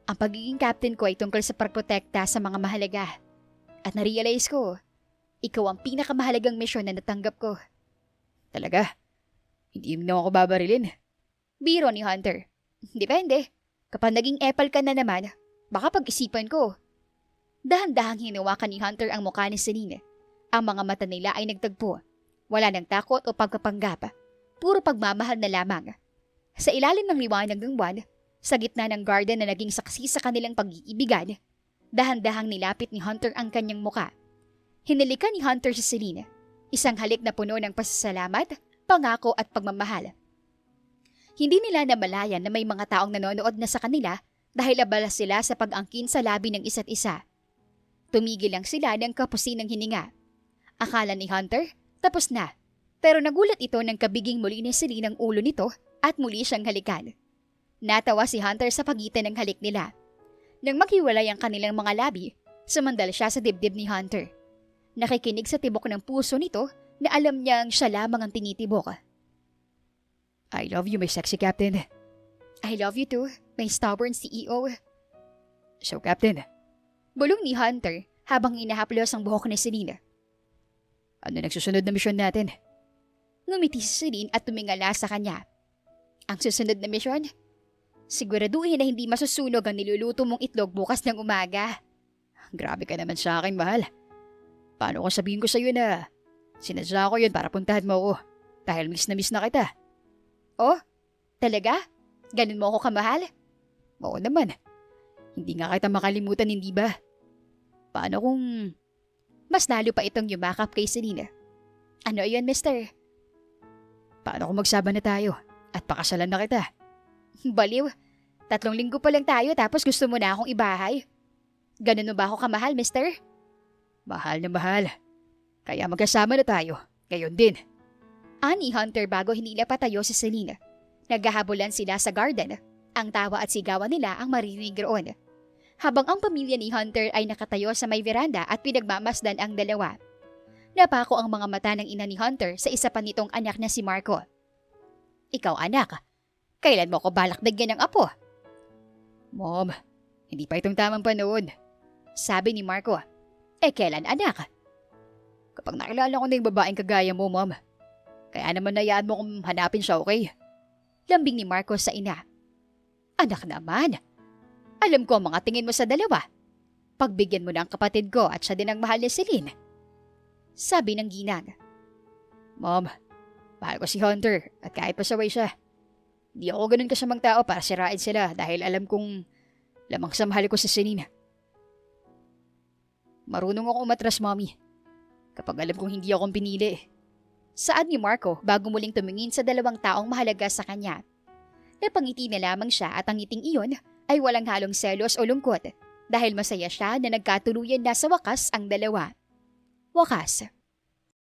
ang pagiging captain ko ay tungkol sa pagprotekta sa mga mahalaga. At narealize ko, ikaw ang pinakamahalagang misyon na natanggap ko. Talaga? Hindi mo naman ako babarilin. Biro ni Hunter. Depende. Kapag naging epal ka na naman, baka pag-isipan ko. Dahan-dahang hinawakan ni Hunter ang mukha ni Celine. Ang mga mata nila ay nagtagpo. Wala ng takot o pagkapanggap. Puro pagmamahal na lamang. Sa ilalim ng liwanag ng buwan, sa gitna ng garden na naging saksi sa kanilang pag-iibigan, dahan-dahang nilapit ni Hunter ang kanyang muka. Hinalikan ni Hunter si Celine. Isang halik na puno ng pasasalamat, pangako at pagmamahal. Hindi nila namalayan na may mga taong nanonood na sa kanila dahil abala sila sa pag-angkin sa labi ng isa't isa. Tumigil lang sila ng kapusinang hininga. Akala ni Hunter, tapos na. Pero nagulat ito nang kabiging muli ni Celine ang ulo nito at muli siyang halikan. Natawa si Hunter sa pagitan ng halik nila. Nang maghiwalay ang kanilang mga labi, sumandal siya sa dibdib ni Hunter. Nakikinig sa tibok ng puso nito na alam niyang siya lamang ang tinitibok. I love you, my sexy captain. I love you too, my stubborn CEO. So, Captain, Bulong ni Hunter habang inahaplos ang buhok ni Celine. ano nagsusunod na misyon natin? Ngumiti si Celine at tumingala sa kanya. Ang susunod na misyon? Siguraduhin na hindi masusunog ang niluluto mong itlog bukas ng umaga. Grabe ka naman sa akin, mahal. Paano kung sabihin ko sa'yo na sinadya ko yun para puntahan mo ako dahil miss na kita? Oh, talaga? Ganun mo ako kamahal? Oo naman. Hindi nga kita makalimutan, hindi ba? Paano kung Mas lalo pa itong yumakap kay Celine. Ano yun, mister? paano kung magsaba na tayo at pakasalan na kita? Baliw. 3 linggo pa lang tayo tapos gusto mo na akong ibahay. Ganun mo ba ako kamahal, mister? Mahal na mahal. Kaya magkasama na tayo. Ngayon din. Ani Hunter bago hinila patayo si Celine. Naghahabulan sila sa garden. Ang tawa at sigawan nila ang maririnig roon. Habang ang pamilya ni Hunter ay nakatayo sa may veranda at pinagmamasdan ang dalawa. Napako ang mga mata ng ina ni Hunter sa isa pa nitong anak na si Marco. Ikaw anak, kailan mo ko balak bigyan ng apo? Mom, hindi pa itong tamang panahon. Sabi ni Marco. Kailan anak? Kapag nakilala ko na yung babaeng kagaya mo, Mom. Kaya naman nayaan mo kung hanapin siya, okay? Lambing ni Marco sa ina. Anak naman. Alam ko ang mga tingin mo sa dalawa. Pagbigyan mo na ang kapatid ko at siya din ang mahal ni Celine. Sabi ng ginang. Mom, mahal ko si Hunter at kahit pasaway siya. Hindi ako ganun kasamang tao para sirain sila dahil alam kong lamang sa mahal ko si Celine. Marunong ako umatras, Mommy. Kapag alam kong hindi akong pinili. Saad ni Marco bago muling tumingin sa dalawang taong mahalaga sa kanya. Napangiti na lamang siya at ang ngiting iyon ay walang halong selos o lungkot dahil masaya siya na nagkatuluyan na sa wakas ang dalawa. Wakas.